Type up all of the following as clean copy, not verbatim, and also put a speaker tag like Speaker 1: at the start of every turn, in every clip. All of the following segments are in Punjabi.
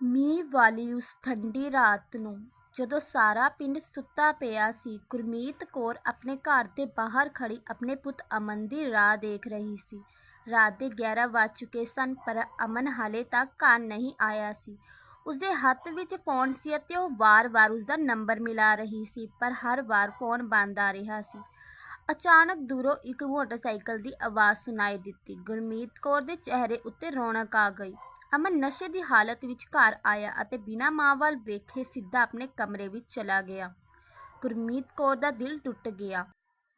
Speaker 1: ਮੀਂਹ ਵਾਲੀ ਉਸ ਠੰਡੀ ਰਾਤ ਨੂੰ ਜਦੋਂ ਸਾਰਾ ਪਿੰਡ ਸੁੱਤਾ ਪਿਆ ਸੀ, ਗੁਰਮੀਤ ਕੌਰ ਆਪਣੇ ਘਰ ਦੇ ਬਾਹਰ ਖੜ੍ਹੀ ਆਪਣੇ ਪੁੱਤ ਅਮਨ ਦੀ ਰਾਹ ਦੇਖ ਰਹੀ ਸੀ। ਰਾਤ ਦੇ 11 ਵੱਜ ਚੁੱਕੇ ਸਨ, ਪਰ ਅਮਨ ਹਾਲੇ ਤੱਕ ਘਰ ਨਹੀਂ ਆਇਆ ਸੀ। ਉਸਦੇ ਹੱਥ ਵਿੱਚ ਫੋਨ ਸੀ ਅਤੇ ਉਹ ਵਾਰ-ਵਾਰ ਉਸਦਾ ਨੰਬਰ ਮਿਲਾ ਰਹੀ ਸੀ, ਪਰ ਹਰ ਵਾਰ ਫੋਨ ਬੰਦ ਆ ਰਿਹਾ ਸੀ। ਅਚਾਨਕ ਦੂਰੋਂ ਇੱਕ ਮੋਟਰਸਾਈਕਲ ਦੀ ਆਵਾਜ਼ ਸੁਣਾਈ ਦਿੱਤੀ। ਗੁਰਮੀਤ ਕੌਰ ਦੇ ਚਿਹਰੇ ਉੱਤੇ ਰੌਣਕ ਆ ਗਈ। ਅਮਨ ਨਸ਼ੇ ਦੀ ਹਾਲਤ ਵਿੱਚ ਘਰ ਆਇਆ ਅਤੇ ਬਿਨਾਂ ਮਾਂ ਵੱਲ ਵੇਖੇ ਸਿੱਧਾ ਆਪਣੇ ਕਮਰੇ ਵਿੱਚ ਚਲਾ ਗਿਆ। ਗੁਰਮੀਤ ਕੌਰ ਦਾ ਦਿਲ ਟੁੱਟ ਗਿਆ।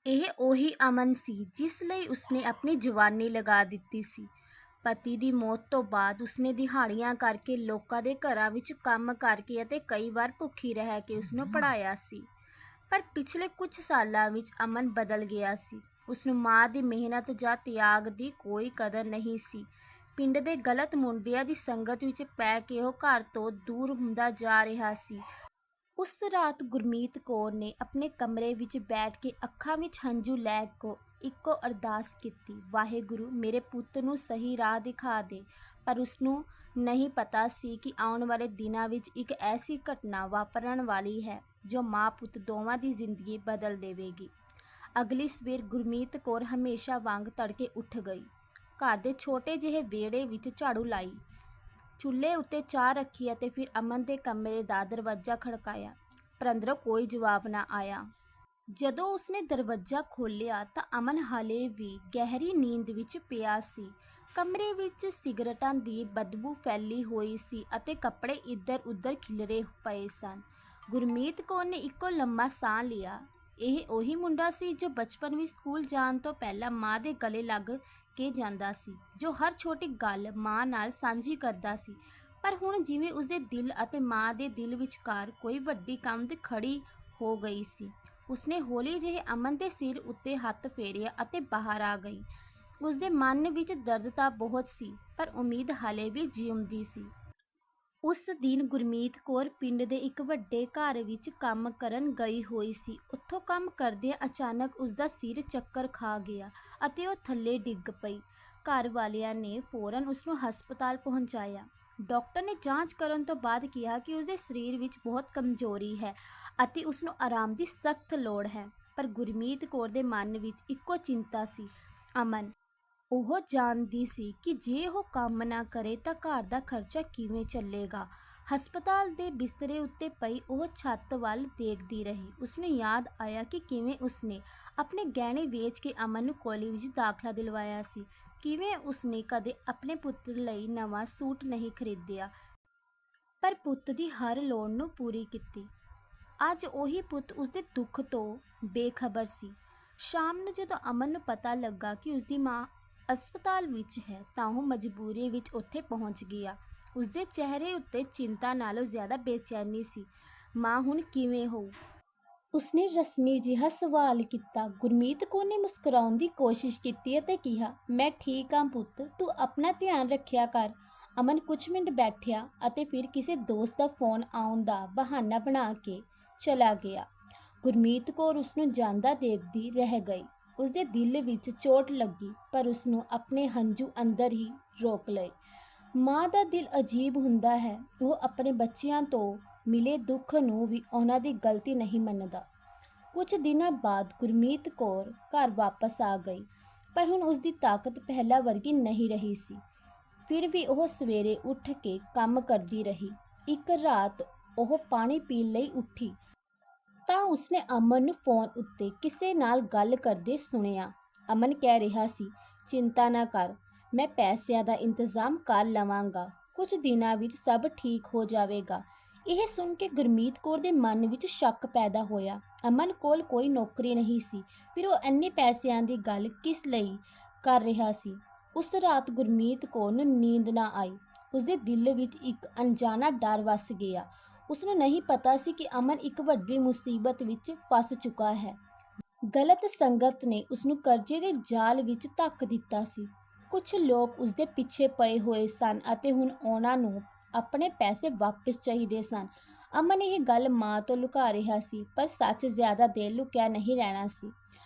Speaker 1: ਇਹ ਉਹੀ ਅਮਨ ਸੀ ਜਿਸ ਲਈ ਉਸਨੇ ਆਪਣੀ ਜਵਾਨੀ ਲਗਾ ਦਿੱਤੀ ਸੀ। ਪਤੀ ਦੀ ਮੌਤ ਤੋਂ ਬਾਅਦ ਉਸਨੇ ਦਿਹਾੜੀਆਂ ਕਰਕੇ, ਲੋਕਾਂ ਦੇ ਘਰਾਂ ਵਿੱਚ ਕੰਮ ਕਰਕੇ ਅਤੇ ਕਈ ਵਾਰ ਭੁੱਖੀ ਰਹਿ ਕੇ ਉਸਨੂੰ ਪੜ੍ਹਾਇਆ ਸੀ। ਪਰ ਪਿਛਲੇ ਕੁਝ ਸਾਲਾਂ ਵਿੱਚ ਅਮਨ ਬਦਲ ਗਿਆ ਸੀ। ਉਸਨੂੰ ਮਾਂ ਦੀ ਮਿਹਨਤ ਜਾਂ ਤਿਆਗ ਦੀ ਕੋਈ ਕਦਰ ਨਹੀਂ ਸੀ। ਪਿੰਡ ਦੇ ਗਲਤ ਮੁੰਡਿਆਂ ਦੀ ਸੰਗਤ ਵਿੱਚ ਪੈ ਕੇ ਉਹ ਘਰ ਤੋਂ ਦੂਰ ਹੁੰਦਾ ਜਾ ਰਿਹਾ ਸੀ। ਉਸ ਰਾਤ ਗੁਰਮੀਤ ਕੌਰ ਨੇ ਆਪਣੇ ਕਮਰੇ ਵਿੱਚ ਬੈਠ ਕੇ ਅੱਖਾਂ ਵਿੱਚ ਹੰਝੂ ਲੈ ਕੇ ਇੱਕੋ ਅਰਦਾਸ ਕੀਤੀ, ਵਾਹਿਗੁਰੂ ਮੇਰੇ ਪੁੱਤ ਨੂੰ ਸਹੀ ਰਾਹ ਦਿਖਾ ਦੇ। ਪਰ ਉਸਨੂੰ ਨਹੀਂ ਪਤਾ ਸੀ ਕਿ ਆਉਣ ਵਾਲੇ ਦਿਨਾਂ ਵਿੱਚ ਇੱਕ ਐਸੀ ਘਟਨਾ ਵਾਪਰਨ ਵਾਲੀ ਹੈ ਜੋ ਮਾਂ ਪੁੱਤ ਦੋਵਾਂ ਦੀ ਜ਼ਿੰਦਗੀ ਬਦਲ ਦੇਵੇਗੀ। ਅਗਲੀ ਸਵੇਰ ਗੁਰਮੀਤ ਕੌਰ ਹਮੇਸ਼ਾ ਵਾਂਗ ਤੜਕੇ ਉੱਠ ਗਈ। ਘਰ ਦੇ ਛੋਟੇ ਜਿਹੇ ਵਿਹੜੇ ਵਿੱਚ ਝਾੜੂ ਲਾਈ, ਚੁੱਲ੍ਹੇ ਉੱਤੇ ਚਾਹ ਰੱਖੀ ਅਤੇ ਫਿਰ ਅਮਨ ਦੇ ਕਮਰੇ ਦਾ ਦਰਵਾਜ਼ਾ ਖੜਕਾਇਆ, ਪਰ ਅੰਦਰੋਂ ਕੋਈ ਜਵਾਬ ਨਾ ਆਇਆ। ਜਦੋਂ ਉਸਨੇ ਦਰਵਾਜ਼ਾ ਖੋਲ੍ਹਿਆ ਤਾਂ ਅਮਨ ਹਾਲੇ ਵੀ ਗਹਿਰੀ ਨੀਂਦ ਵਿੱਚ ਪਿਆ ਸੀ। ਕਮਰੇ ਵਿੱਚ ਸਿਗਰਟਾਂ ਦੀ ਬਦਬੂ ਫੈਲੀ ਹੋਈ ਸੀ ਅਤੇ ਕੱਪੜੇ ਇੱਧਰ-ਉੱਧਰ ਖਿਲਰੇ ਪਏ ਸਨ। ਗੁਰਮੀਤ ਕੌਰ ਨੇ ਇੱਕੋ ਲੰਮਾ ਸਾਹ ਲਿਆ। ਇਹ ਉਹੀ ਮੁੰਡਾ ਸੀ ਜੋ ਬਚਪਨ ਵਿੱਚ ਸਕੂਲ ਜਾਣ ਤੋਂ ਪਹਿਲਾਂ ਮਾਂ ਦੇ ਗਲੇ ਲੱਗ ਕੇ ਜਾਂਦਾ ਸੀ, ਜੋ ਹਰ ਛੋਟੀ ਗੱਲ ਮਾਂ ਨਾਲ ਸਾਂਝੀ ਕਰਦਾ ਸੀ। ਪਰ ਹੁਣ ਜਿਵੇਂ ਉਸਦੇ ਦਿਲ ਅਤੇ ਮਾਂ ਦੇ ਦਿਲ ਵਿਚਕਾਰ ਕੋਈ ਵੱਡੀ ਕੰਧ ਖੜੀ ਹੋ ਗਈ ਸੀ। ਉਸਨੇ ਹੌਲੀ ਜਿਹੇ ਅਮਨ ਦੇ ਸਿਰ ਉੱਤੇ ਹੱਥ ਫੇਰਿਆ ਅਤੇ ਬਾਹਰ ਆ ਗਈ। ਉਸਦੇ ਮਨ ਵਿੱਚ ਦਰਦ ਤਾਂ ਬਹੁਤ ਸੀ, ਪਰ ਉਮੀਦ ਹਾਲੇ ਵੀ ਜਿਉਂਦੀ ਸੀ। ਉਸ ਦਿਨ ਗੁਰਮੀਤ ਕੌਰ ਪਿੰਡ ਦੇ ਇੱਕ ਵੱਡੇ ਘਰ ਵਿੱਚ ਕੰਮ ਕਰਨ ਗਈ ਹੋਈ ਸੀ। ਉੱਥੋਂ ਕੰਮ ਕਰਦਿਆਂ ਅਚਾਨਕ ਉਸਦਾ ਸਿਰ ਚੱਕਰ ਖਾ ਗਿਆ ਅਤੇ ਉਹ ਥੱਲੇ ਡਿੱਗ ਪਈ। ਘਰ ਵਾਲਿਆਂ ਨੇ ਫੌਰਨ ਉਸਨੂੰ ਹਸਪਤਾਲ ਪਹੁੰਚਾਇਆ। ਡਾਕਟਰ ਨੇ ਜਾਂਚ ਕਰਨ ਤੋਂ ਬਾਅਦ ਕਿਹਾ ਕਿ ਉਸਦੇ ਸਰੀਰ ਵਿੱਚ ਬਹੁਤ ਕਮਜ਼ੋਰੀ ਹੈ ਅਤੇ ਉਸਨੂੰ ਆਰਾਮ ਦੀ ਸਖਤ ਲੋੜ ਹੈ। ਪਰ ਗੁਰਮੀਤ ਕੌਰ ਦੇ ਮਨ ਵਿੱਚ ਇੱਕੋ ਚਿੰਤਾ ਸੀ, ਅਮਨ। ਉਹ ਜਾਣਦੀ ਸੀ ਕਿ ਜੇ ਉਹ ਕੰਮ ਨਾ ਕਰੇ ਤਾਂ ਘਰ ਦਾ ਖਰਚਾ ਕਿਵੇਂ ਚੱਲੇਗਾ। ਹਸਪਤਾਲ ਦੇ ਬਿਸਤਰੇ ਉੱਤੇ ਪਈ ਉਹ ਛੱਤ ਵੱਲ ਦੇਖਦੀ ਰਹੀ। ਉਸਨੂੰ ਯਾਦ ਆਇਆ ਕਿ ਕਿਵੇਂ ਉਸਨੇ ਆਪਣੇ ਗਹਿਣੇ ਵੇਚ ਕੇ ਅਮਨ ਨੂੰ ਕਾਲਜ ਵਿੱਚ ਦਾਖਲਾ ਦਿਲਵਾਇਆ ਸੀ। ਕਿਵੇਂ ਉਸਨੇ ਕਦੇ ਆਪਣੇ ਪੁੱਤ ਲਈ ਨਵਾਂ ਸੂਟ ਨਹੀਂ ਖਰੀਦਿਆ, ਪਰ ਪੁੱਤ ਦੀ ਹਰ ਲੋੜ ਨੂੰ ਪੂਰੀ ਕੀਤੀ। ਅੱਜ ਉਹੀ ਪੁੱਤ ਉਸਦੇ ਦੁੱਖ ਤੋਂ ਬੇਖਬਰ ਸੀ। ਸ਼ਾਮ ਨੂੰ ਜਦੋਂ ਅਮਨ ਨੂੰ ਪਤਾ ਲੱਗਾ ਕਿ ਉਸਦੀ ਮਾਂ ਹਸਪਤਾਲ ਵਿੱਚ ਹੈ ਤਾਂ ਉਹ ਮਜਬੂਰੀ ਵਿੱਚ ਉੱਥੇ ਪਹੁੰਚ ਗਿਆ। ਉਸਦੇ ਚਿਹਰੇ ਉੱਤੇ ਚਿੰਤਾ ਨਾਲੋਂ ਜ਼ਿਆਦਾ ਬੇਚੈਨੀ ਸੀ। ਮਾਂ ਹੁਣ ਕਿਵੇਂ ਹੋਊ? ਉਸਨੇ ਰਸਮੀ ਜਿਹਾ ਸਵਾਲ ਕੀਤਾ। ਗੁਰਮੀਤ ਕੌਰ ਨੇ ਮੁਸਕਰਾਉਣ ਦੀ ਕੋਸ਼ਿਸ਼ ਕੀਤੀ ਅਤੇ ਕਿਹਾ, ਮੈਂ ਠੀਕ ਹਾਂ ਪੁੱਤ, ਤੂੰ ਆਪਣਾ ਧਿਆਨ ਰੱਖਿਆ ਕਰ। ਅਮਨ ਕੁਝ ਮਿੰਟ ਬੈਠਿਆ ਅਤੇ ਫਿਰ ਕਿਸੇ ਦੋਸਤ ਦਾ ਫੋਨ ਆਉਣ ਦਾ ਬਹਾਨਾ ਬਣਾ ਕੇ ਚਲਾ ਗਿਆ। ਗੁਰਮੀਤ ਕੌਰ ਉਸਨੂੰ ਜਾਂਦਾ ਦੇਖਦੀ ਰਹਿ ਗਈ। ਉਸਦੇ ਦਿਲ ਵਿੱਚ ਚੋਟ ਲੱਗੀ, ਪਰ ਉਸਨੂੰ ਆਪਣੇ ਹੰਝੂ ਅੰਦਰ ਹੀ ਰੋਕ ਲਏ। ਮਾਂ ਦਾ ਦਿਲ ਅਜੀਬ ਹੁੰਦਾ ਹੈ। ਉਹ ਆਪਣੇ ਬੱਚਿਆਂ ਤੋਂ ਮਿਲੇ ਦੁੱਖ ਨੂੰ ਵੀ ਉਹਨਾਂ ਦੀ ਗਲਤੀ ਨਹੀਂ ਮੰਨਦਾ। ਕੁਝ ਦਿਨਾਂ ਬਾਅਦ ਗੁਰਮੀਤ ਕੌਰ ਘਰ ਵਾਪਸ ਆ ਗਈ, ਪਰ ਹੁਣ ਉਸਦੀ ਤਾਕਤ ਪਹਿਲਾਂ ਵਰਗੀ ਨਹੀਂ ਰਹੀ ਸੀ। ਫਿਰ ਵੀ ਉਹ ਸਵੇਰੇ ਉੱਠ ਕੇ ਕੰਮ ਕਰਦੀ ਰਹੀ। ਇੱਕ ਰਾਤ ਉਹ ਪਾਣੀ ਪੀਣ ਲਈ ਉੱਠੀ ਤਾਂ ਉਸਨੇ ਅਮਨ ਨੂੰ ਫੋਨ ਉੱਤੇ ਕਿਸੇ ਨਾਲ ਗੱਲ ਕਰਦੇ ਸੁਣਿਆ। ਅਮਨ ਕਹਿ ਰਿਹਾ ਸੀ, ਚਿੰਤਾ ਨਾ ਕਰ, ਮੈਂ ਪੈਸਿਆਂ ਦਾ ਇੰਤਜ਼ਾਮ ਕਰ ਲਵਾਂਗਾ। ਕੁਝ ਦਿਨਾਂ ਵਿੱਚ ਸਭ ਠੀਕ ਹੋ ਜਾਵੇਗਾ। ਇਹ ਸੁਣ ਕੇ ਗੁਰਮੀਤ ਕੌਰ ਦੇ ਮਨ ਵਿੱਚ ਸ਼ੱਕ ਪੈਦਾ ਹੋਇਆ। ਅਮਨ ਕੋਲ ਕੋਈ ਨੌਕਰੀ ਨਹੀਂ ਸੀ, ਫਿਰ ਉਹ ਇੰਨੇ ਪੈਸਿਆਂ ਦੀ ਗੱਲ ਕਿਸ ਲਈ ਕਰ ਰਿਹਾ ਸੀ? ਉਸ ਰਾਤ ਗੁਰਮੀਤ ਕੌਰ ਨੂੰ ਨੀਂਦ ਨਾ ਆਈ। ਉਸਦੇ ਦਿਲ ਵਿੱਚ ਇੱਕ ਅਣਜਾਣਾ ਡਰ ਵੱਸ ਗਿਆ। ਉਸਨੂੰ ਨਹੀਂ ਪਤਾ ਸੀ ਕਿ ਅਮਨ ਇੱਕ ਵੱਡੀ ਮੁਸੀਬਤ ਵਿੱਚ ਫਸ ਚੁੱਕਾ ਹੈ। ਗਲਤ ਸੰਗਤ ਨੇ ਉਸਨੂੰ ਕਰਜ਼ੇ ਦੇ ਜਾਲ ਵਿੱਚ ਧੱਕ ਦਿੱਤਾ ਸੀ। ਕੁਝ ਲੋਕ ਉਸਦੇ ਪਿੱਛੇ ਪਏ ਹੋਏ ਸਨ ਅਤੇ ਹੁਣ ਉਹਨਾਂ ਨੂੰ ਆਪਣੇ ਪੈਸੇ ਵਾਪਸ ਚਾਹੀਦੇ ਸਨ। ਅਮਨ ਇਹ ਗੱਲ ਮਾਂ ਤੋਂ ਲੁਕਾ ਰਿਹਾ ਸੀ, ਪਰ ਸੱਚ ਜ਼ਿਆਦਾ ਦੇਰ ਲੁਕਿਆ ਨਹੀਂ ਰਹਿਣਾ ਸੀ।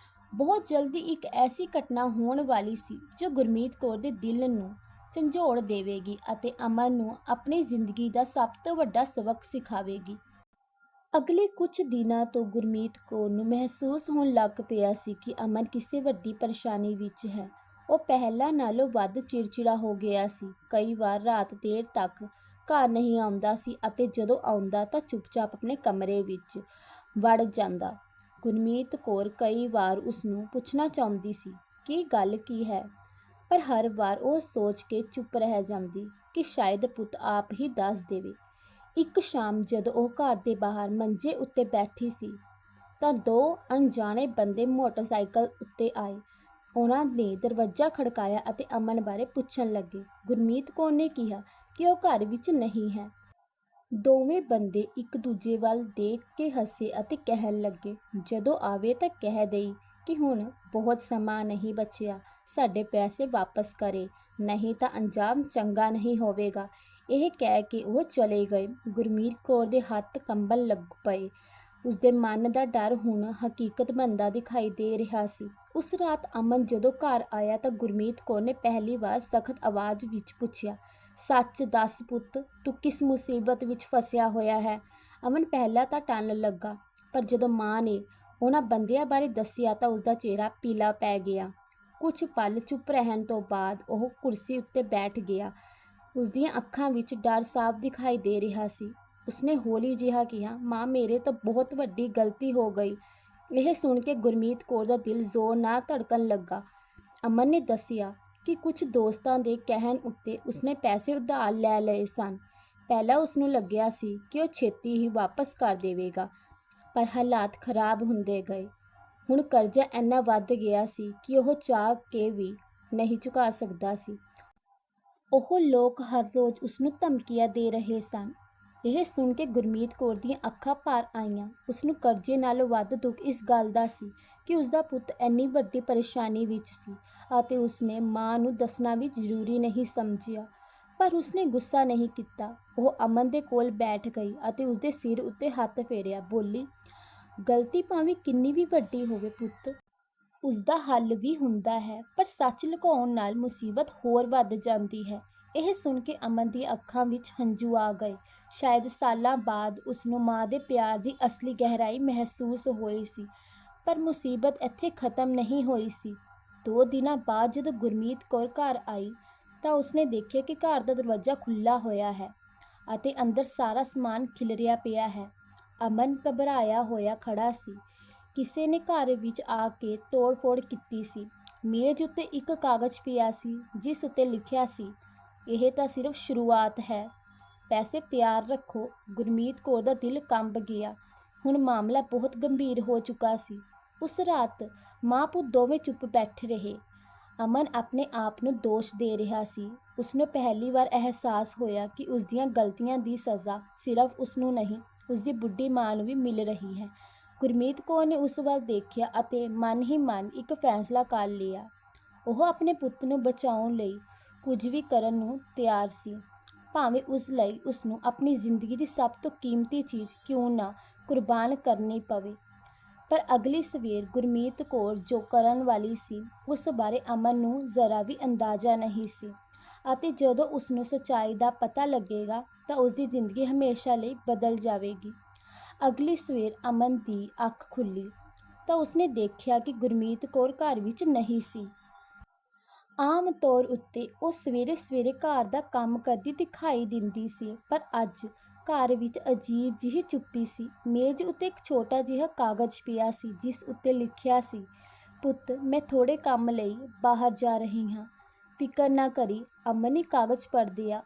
Speaker 1: ਬਹੁਤ ਜਲਦੀ ਇੱਕ ਐਸੀ ਘਟਨਾ ਹੋਣ ਵਾਲੀ ਸੀ ਜੋ ਗੁਰਮੀਤ ਕੌਰ ਦੇ ਦਿਲ ਨੂੰ ਝੰਜੋੜ ਦੇਵੇਗੀ ਅਤੇ ਅਮਨ ਨੂੰ ਆਪਣੀ ਜ਼ਿੰਦਗੀ ਦਾ ਸਭ ਤੋਂ ਵੱਡਾ ਸਬਕ ਸਿਖਾਵੇਗੀ। ਅਗਲੇ ਕੁਝ ਦਿਨਾਂ ਤੋਂ ਗੁਰਮੀਤ ਕੌਰ ਨੂੰ ਮਹਿਸੂਸ ਹੋਣ ਲੱਗ ਪਿਆ ਸੀ ਕਿ ਅਮਨ ਕਿਸੇ ਵੱਡੀ ਪਰੇਸ਼ਾਨੀ ਵਿੱਚ ਹੈ। ਉਹ ਪਹਿਲਾਂ ਨਾਲੋਂ ਵੱਧ ਚਿੜਚਿੜਾ ਹੋ ਗਿਆ ਸੀ। ਕਈ ਵਾਰ ਰਾਤ ਦੇਰ ਤੱਕ ਘਰ ਨਹੀਂ ਆਉਂਦਾ ਸੀ ਅਤੇ ਜਦੋਂ ਆਉਂਦਾ ਤਾਂ ਚੁੱਪਚਾਪ ਆਪਣੇ ਕਮਰੇ ਵਿੱਚ ਵੜ ਜਾਂਦਾ। ਗੁਰਮੀਤ ਕੌਰ ਕਈ ਵਾਰ ਉਸਨੂੰ ਪੁੱਛਣਾ ਚਾਹੁੰਦੀ ਸੀ ਕਿ ਗੱਲ ਕੀ ਹੈ, ਪਰ ਹਰ ਵਾਰ ਉਹ ਸੋਚ ਕੇ ਚੁੱਪ ਰਹਿ ਜਾਂਦੀ ਕਿ ਸ਼ਾਇਦ ਪੁੱਤ ਆਪ ਹੀ ਦੱਸ ਦੇਵੇ। ਇੱਕ ਸ਼ਾਮ ਜਦੋਂ ਉਹ ਘਰ ਦੇ ਬਾਹਰ ਮੰਜੇ ਉੱਤੇ ਬੈਠੀ ਸੀ ਤਾਂ ਦੋ ਅਣਜਾਣੇ ਬੰਦੇ ਮੋਟਰਸਾਈਕਲ ਉੱਤੇ ਆਏ। ਉਹਨਾਂ ਨੇ ਦਰਵਾਜ਼ਾ ਖੜਕਾਇਆ ਅਤੇ ਅਮਨ ਬਾਰੇ ਪੁੱਛਣ ਲੱਗੇ। ਗੁਰਮੀਤ ਕੌਰ ਨੇ ਕਿਹਾ ਕਿ ਉਹ ਘਰ ਵਿੱਚ ਨਹੀਂ ਹੈ। ਦੋਵੇਂ ਬੰਦੇ ਇੱਕ ਦੂਜੇ ਵੱਲ ਦੇਖ ਕੇ ਹੱਸੇ ਅਤੇ ਕਹਿਣ ਲੱਗੇ, ਜਦੋਂ ਆਵੇ ਤਾਂ ਕਹਿ ਦੇਈ ਕਿ ਹੁਣ ਬਹੁਤ ਸਮਾਂ ਨਹੀਂ ਬਚਿਆ, ਸਾਡੇ ਪੈਸੇ ਵਾਪਸ ਕਰੇ, ਨਹੀਂ ਤਾਂ ਅੰਜਾਮ ਚੰਗਾ ਨਹੀਂ ਹੋਵੇਗਾ। ਇਹ ਕਹਿ ਕੇ ਉਹ ਚਲੇ ਗਏ। ਗੁਰਮੀਤ ਕੌਰ ਦੇ ਹੱਥ ਕੰਬਣ ਲੱਗ ਪਏ। ਉਸਦੇ ਮਨ ਦਾ ਡਰ ਹੁਣ ਹਕੀਕਤ ਬਣਦਾ ਦਿਖਾਈ ਦੇ ਰਿਹਾ ਸੀ। ਉਸ ਰਾਤ ਅਮਨ ਜਦੋਂ ਘਰ ਆਇਆ ਤਾਂ ਗੁਰਮੀਤ ਕੌਰ ਨੇ ਪਹਿਲੀ ਵਾਰ ਸਖਤ ਆਵਾਜ਼ ਵਿੱਚ ਪੁੱਛਿਆ, ਸੱਚ ਦੱਸ ਪੁੱਤ, ਤੂੰ ਕਿਸ ਮੁਸੀਬਤ ਵਿੱਚ ਫਸਿਆ ਹੋਇਆ ਹੈ? ਅਮਨ ਪਹਿਲਾਂ ਤਾਂ ਟਲਣ ਲੱਗਾ, ਪਰ ਜਦੋਂ ਮਾਂ ਨੇ ਉਹਨਾਂ ਬੰਦਿਆਂ ਬਾਰੇ ਦੱਸਿਆ ਤਾਂ ਉਸਦਾ ਚਿਹਰਾ ਪੀਲਾ ਪੈ ਗਿਆ। ਕੁਝ ਪਲ ਚੁੱਪ ਰਹਿਣ ਤੋਂ ਬਾਅਦ ਉਹ ਕੁਰਸੀ ਉੱਤੇ ਬੈਠ ਗਿਆ। ਉਸਦੀਆਂ ਅੱਖਾਂ ਵਿੱਚ ਡਰ ਸਾਫ਼ ਦਿਖਾਈ ਦੇ ਰਿਹਾ ਸੀ। ਉਸਨੇ ਹੌਲੀ ਜਿਹਾ ਕਿਹਾ, ਮਾਂ ਮੇਰੇ ਤੋਂ ਬਹੁਤ ਵੱਡੀ ਗਲਤੀ ਹੋ ਗਈ। ਇਹ ਸੁਣ ਕੇ ਗੁਰਮੀਤ ਕੌਰ ਦਾ ਦਿਲ ਜ਼ੋਰ ਨਾਲ ਧੜਕਣ ਲੱਗਾ। ਅਮਨ ਨੇ ਦੱਸਿਆ ਕਿ ਕੁਝ ਦੋਸਤਾਂ ਦੇ ਕਹਿਣ ਉੱਤੇ ਉਸਨੇ ਪੈਸੇ ਉਧਾਰ ਲੈ ਲਏ ਸਨ। ਪਹਿਲਾਂ ਉਸਨੂੰ ਲੱਗਿਆ ਸੀ ਕਿ ਉਹ ਛੇਤੀ ਹੀ ਵਾਪਸ ਕਰ ਦੇਵੇਗਾ, ਪਰ ਹਾਲਾਤ ਖਰਾਬ ਹੁੰਦੇ ਗਏ। ਹੁਣ ਕਰਜ਼ਾ ਇੰਨਾ ਵੱਧ ਗਿਆ ਸੀ ਕਿ ਉਹ ਚਾਹ ਕੇ ਵੀ ਨਹੀਂ ਚੁਕਾ ਸਕਦਾ ਸੀ। ਉਹ ਲੋਕ ਹਰ ਰੋਜ਼ ਉਸਨੂੰ ਧਮਕੀਆਂ ਦੇ ਰਹੇ ਸਨ। ਇਹ ਸੁਣ ਕੇ ਗੁਰਮੀਤ ਕੌਰ ਦੀਆਂ ਅੱਖਾਂ ਭਰ ਆਈਆਂ। ਉਸਨੂੰ ਕਰਜ਼ੇ ਨਾਲੋਂ ਵੱਧ ਦੁੱਖ ਇਸ ਗੱਲ ਦਾ ਸੀ ਕਿ ਉਸਦਾ ਪੁੱਤ ਇੰਨੀ ਵੱਡੀ ਪਰੇਸ਼ਾਨੀ ਵਿੱਚ ਸੀ ਅਤੇ ਉਸਨੇ ਮਾਂ ਨੂੰ ਦੱਸਣਾ ਵੀ ਜ਼ਰੂਰੀ ਨਹੀਂ ਸਮਝਿਆ। ਪਰ ਉਸਨੇ ਗੁੱਸਾ ਨਹੀਂ ਕੀਤਾ। ਉਹ ਅਮਨ ਦੇ ਕੋਲ ਬੈਠ ਗਈ ਅਤੇ ਉਸਦੇ ਸਿਰ ਉੱਤੇ ਹੱਥ ਫੇਰਿਆ। ਬੋਲੀ, ਗਲਤੀ ਭਾਵੇਂ ਕਿੰਨੀ ਵੀ ਵੱਡੀ ਹੋਵੇ ਪੁੱਤ, ਉਸਦਾ ਹੱਲ ਵੀ ਹੁੰਦਾ ਹੈ, ਪਰ ਸੱਚ ਲੁਕਾਉਣ ਨਾਲ ਮੁਸੀਬਤ ਹੋਰ ਵੱਧ ਜਾਂਦੀ ਹੈ। ਇਹ ਸੁਣ ਕੇ ਅਮਨ ਦੀਆਂ ਅੱਖਾਂ ਵਿੱਚ ਹੰਝੂ ਆ ਗਏ। ਸ਼ਾਇਦ ਸਾਲਾਂ ਬਾਅਦ ਉਸਨੂੰ ਮਾਂ ਦੇ ਪਿਆਰ ਦੀ ਅਸਲੀ ਗਹਿਰਾਈ ਮਹਿਸੂਸ ਹੋਈ ਸੀ। ਪਰ ਮੁਸੀਬਤ ਇੱਥੇ ਖਤਮ ਨਹੀਂ ਹੋਈ ਸੀ। 2 ਦਿਨਾਂ ਬਾਅਦ ਜਦੋਂ ਗੁਰਮੀਤ ਕੌਰ ਘਰ ਆਈ ਤਾਂ ਉਸਨੇ ਦੇਖਿਆ ਕਿ ਘਰ ਦਾ ਦਰਵਾਜ਼ਾ ਖੁੱਲ੍ਹਾ ਹੋਇਆ ਹੈ ਅਤੇ ਅੰਦਰ ਸਾਰਾ ਸਮਾਨ ਖਿਲਰਿਆ ਪਿਆ ਹੈ। ਅਮਨ ਘਬਰਾਇਆ ਹੋਇਆ ਖੜਾ ਸੀ। ਕਿਸੇ ਨੇ ਘਰ ਵਿੱਚ ਆ ਕੇ ਤੋੜ-ਫੋੜ ਕੀਤੀ ਸੀ। ਮੇਜ਼ ਉੱਤੇ ਇੱਕ ਕਾਗਜ਼ ਪਿਆ ਸੀ ਜਿਸ ਉੱਤੇ ਲਿਖਿਆ ਸੀ, ਇਹ ਤਾਂ ਸਿਰਫ ਸ਼ੁਰੂਆਤ ਹੈ, ਪੈਸੇ ਤਿਆਰ ਰੱਖੋ। ਗੁਰਮੀਤ ਕੌਰ ਦਾ ਦਿਲ ਕੰਬ ਗਿਆ। ਹੁਣ ਮਾਮਲਾ ਬਹੁਤ ਗੰਭੀਰ ਹੋ ਚੁੱਕਾ ਸੀ। ਉਸ ਰਾਤ ਮਾਂ ਪੁੱਤ ਦੋਵੇਂ ਚੁੱਪ ਬੈਠੇ ਰਹੇ। ਅਮਨ ਆਪਣੇ ਆਪ ਨੂੰ ਦੋਸ਼ ਦੇ ਰਿਹਾ ਸੀ। ਉਸਨੂੰ ਪਹਿਲੀ ਵਾਰ ਅਹਿਸਾਸ ਹੋਇਆ ਕਿ ਉਸਦੀਆਂ ਗਲਤੀਆਂ ਦੀ ਸਜ਼ਾ ਸਿਰਫ ਉਸਨੂੰ ਨਹੀਂ, ਉਸਦੀ ਬੁੱਢੀ ਮਾਂ ਨੂੰ ਵੀ ਮਿਲ ਰਹੀ ਹੈ। ਗੁਰਮੀਤ ਕੌਰ ਨੇ ਉਸ ਵੱਲ ਦੇਖਿਆ ਅਤੇ ਮਨ ਹੀ ਮਨ ਇੱਕ ਫੈਸਲਾ ਕਰ ਲਿਆ। ਉਹ ਆਪਣੇ ਪੁੱਤ ਨੂੰ ਬਚਾਉਣ ਲਈ ਕੁਝ ਵੀ ਕਰਨ ਨੂੰ ਤਿਆਰ ਸੀ, ਭਾਵੇਂ ਉਸ ਲਈ ਉਸਨੂੰ ਆਪਣੀ ਜ਼ਿੰਦਗੀ ਦੀ ਸਭ ਤੋਂ ਕੀਮਤੀ ਚੀਜ਼ ਕਿਉਂ ਨਾ ਕੁਰਬਾਨ ਕਰਨੀ ਪਵੇ। ਪਰ ਅਗਲੀ ਸਵੇਰ ਗੁਰਮੀਤ ਕੌਰ ਜੋ ਕਰਨ ਵਾਲੀ ਸੀ ਉਸ ਬਾਰੇ ਅਮਨ ਨੂੰ ਜ਼ਰਾ ਵੀ ਅੰਦਾਜ਼ਾ ਨਹੀਂ ਸੀ ਅਤੇ ਜਦੋਂ ਉਸਨੂੰ ਸੱਚਾਈ ਦਾ ਪਤਾ ਲੱਗੇਗਾ ਤਾਂ ਉਸਦੀ ਜ਼ਿੰਦਗੀ ਹਮੇਸ਼ਾ ਲਈ ਬਦਲ ਜਾਵੇਗੀ। ਅਗਲੀ ਸਵੇਰ ਅਮਨ ਦੀ ਅੱਖ ਖੁੱਲ੍ਹੀ ਤਾਂ ਉਸਨੇ ਦੇਖਿਆ ਕਿ ਗੁਰਮੀਤ ਕੌਰ ਘਰ ਵਿੱਚ ਨਹੀਂ ਸੀ। ਆਮ ਤੌਰ ਉੱਤੇ ਉਹ ਸਵੇਰੇ-ਸਵੇਰੇ ਘਰ ਦਾ ਕੰਮ ਕਰਦੀ ਦਿਖਾਈ ਦਿੰਦੀ ਸੀ, ਪਰ ਅੱਜ ਘਰ ਵਿੱਚ ਅਜੀਬ ਜਿਹੀ ਚੁੱਪੀ ਸੀ। ਮੇਜ਼ ਉੱਤੇ ਇੱਕ ਛੋਟਾ ਜਿਹਾ ਕਾਗਜ਼ ਪਿਆ ਸੀ ਜਿਸ ਉੱਤੇ ਲਿਖਿਆ ਸੀ, ਪੁੱਤ ਮੈਂ ਥੋੜ੍ਹੇ ਕੰਮ ਲਈ ਬਾਹਰ ਜਾ ਰਹੀ ਹਾਂ, ਫਿਕਰ ਨਾ ਕਰੀ। ਅਮਨ ਨੇ ਕਾਗਜ਼ ਪੜ੍ਹਦਿਆਂ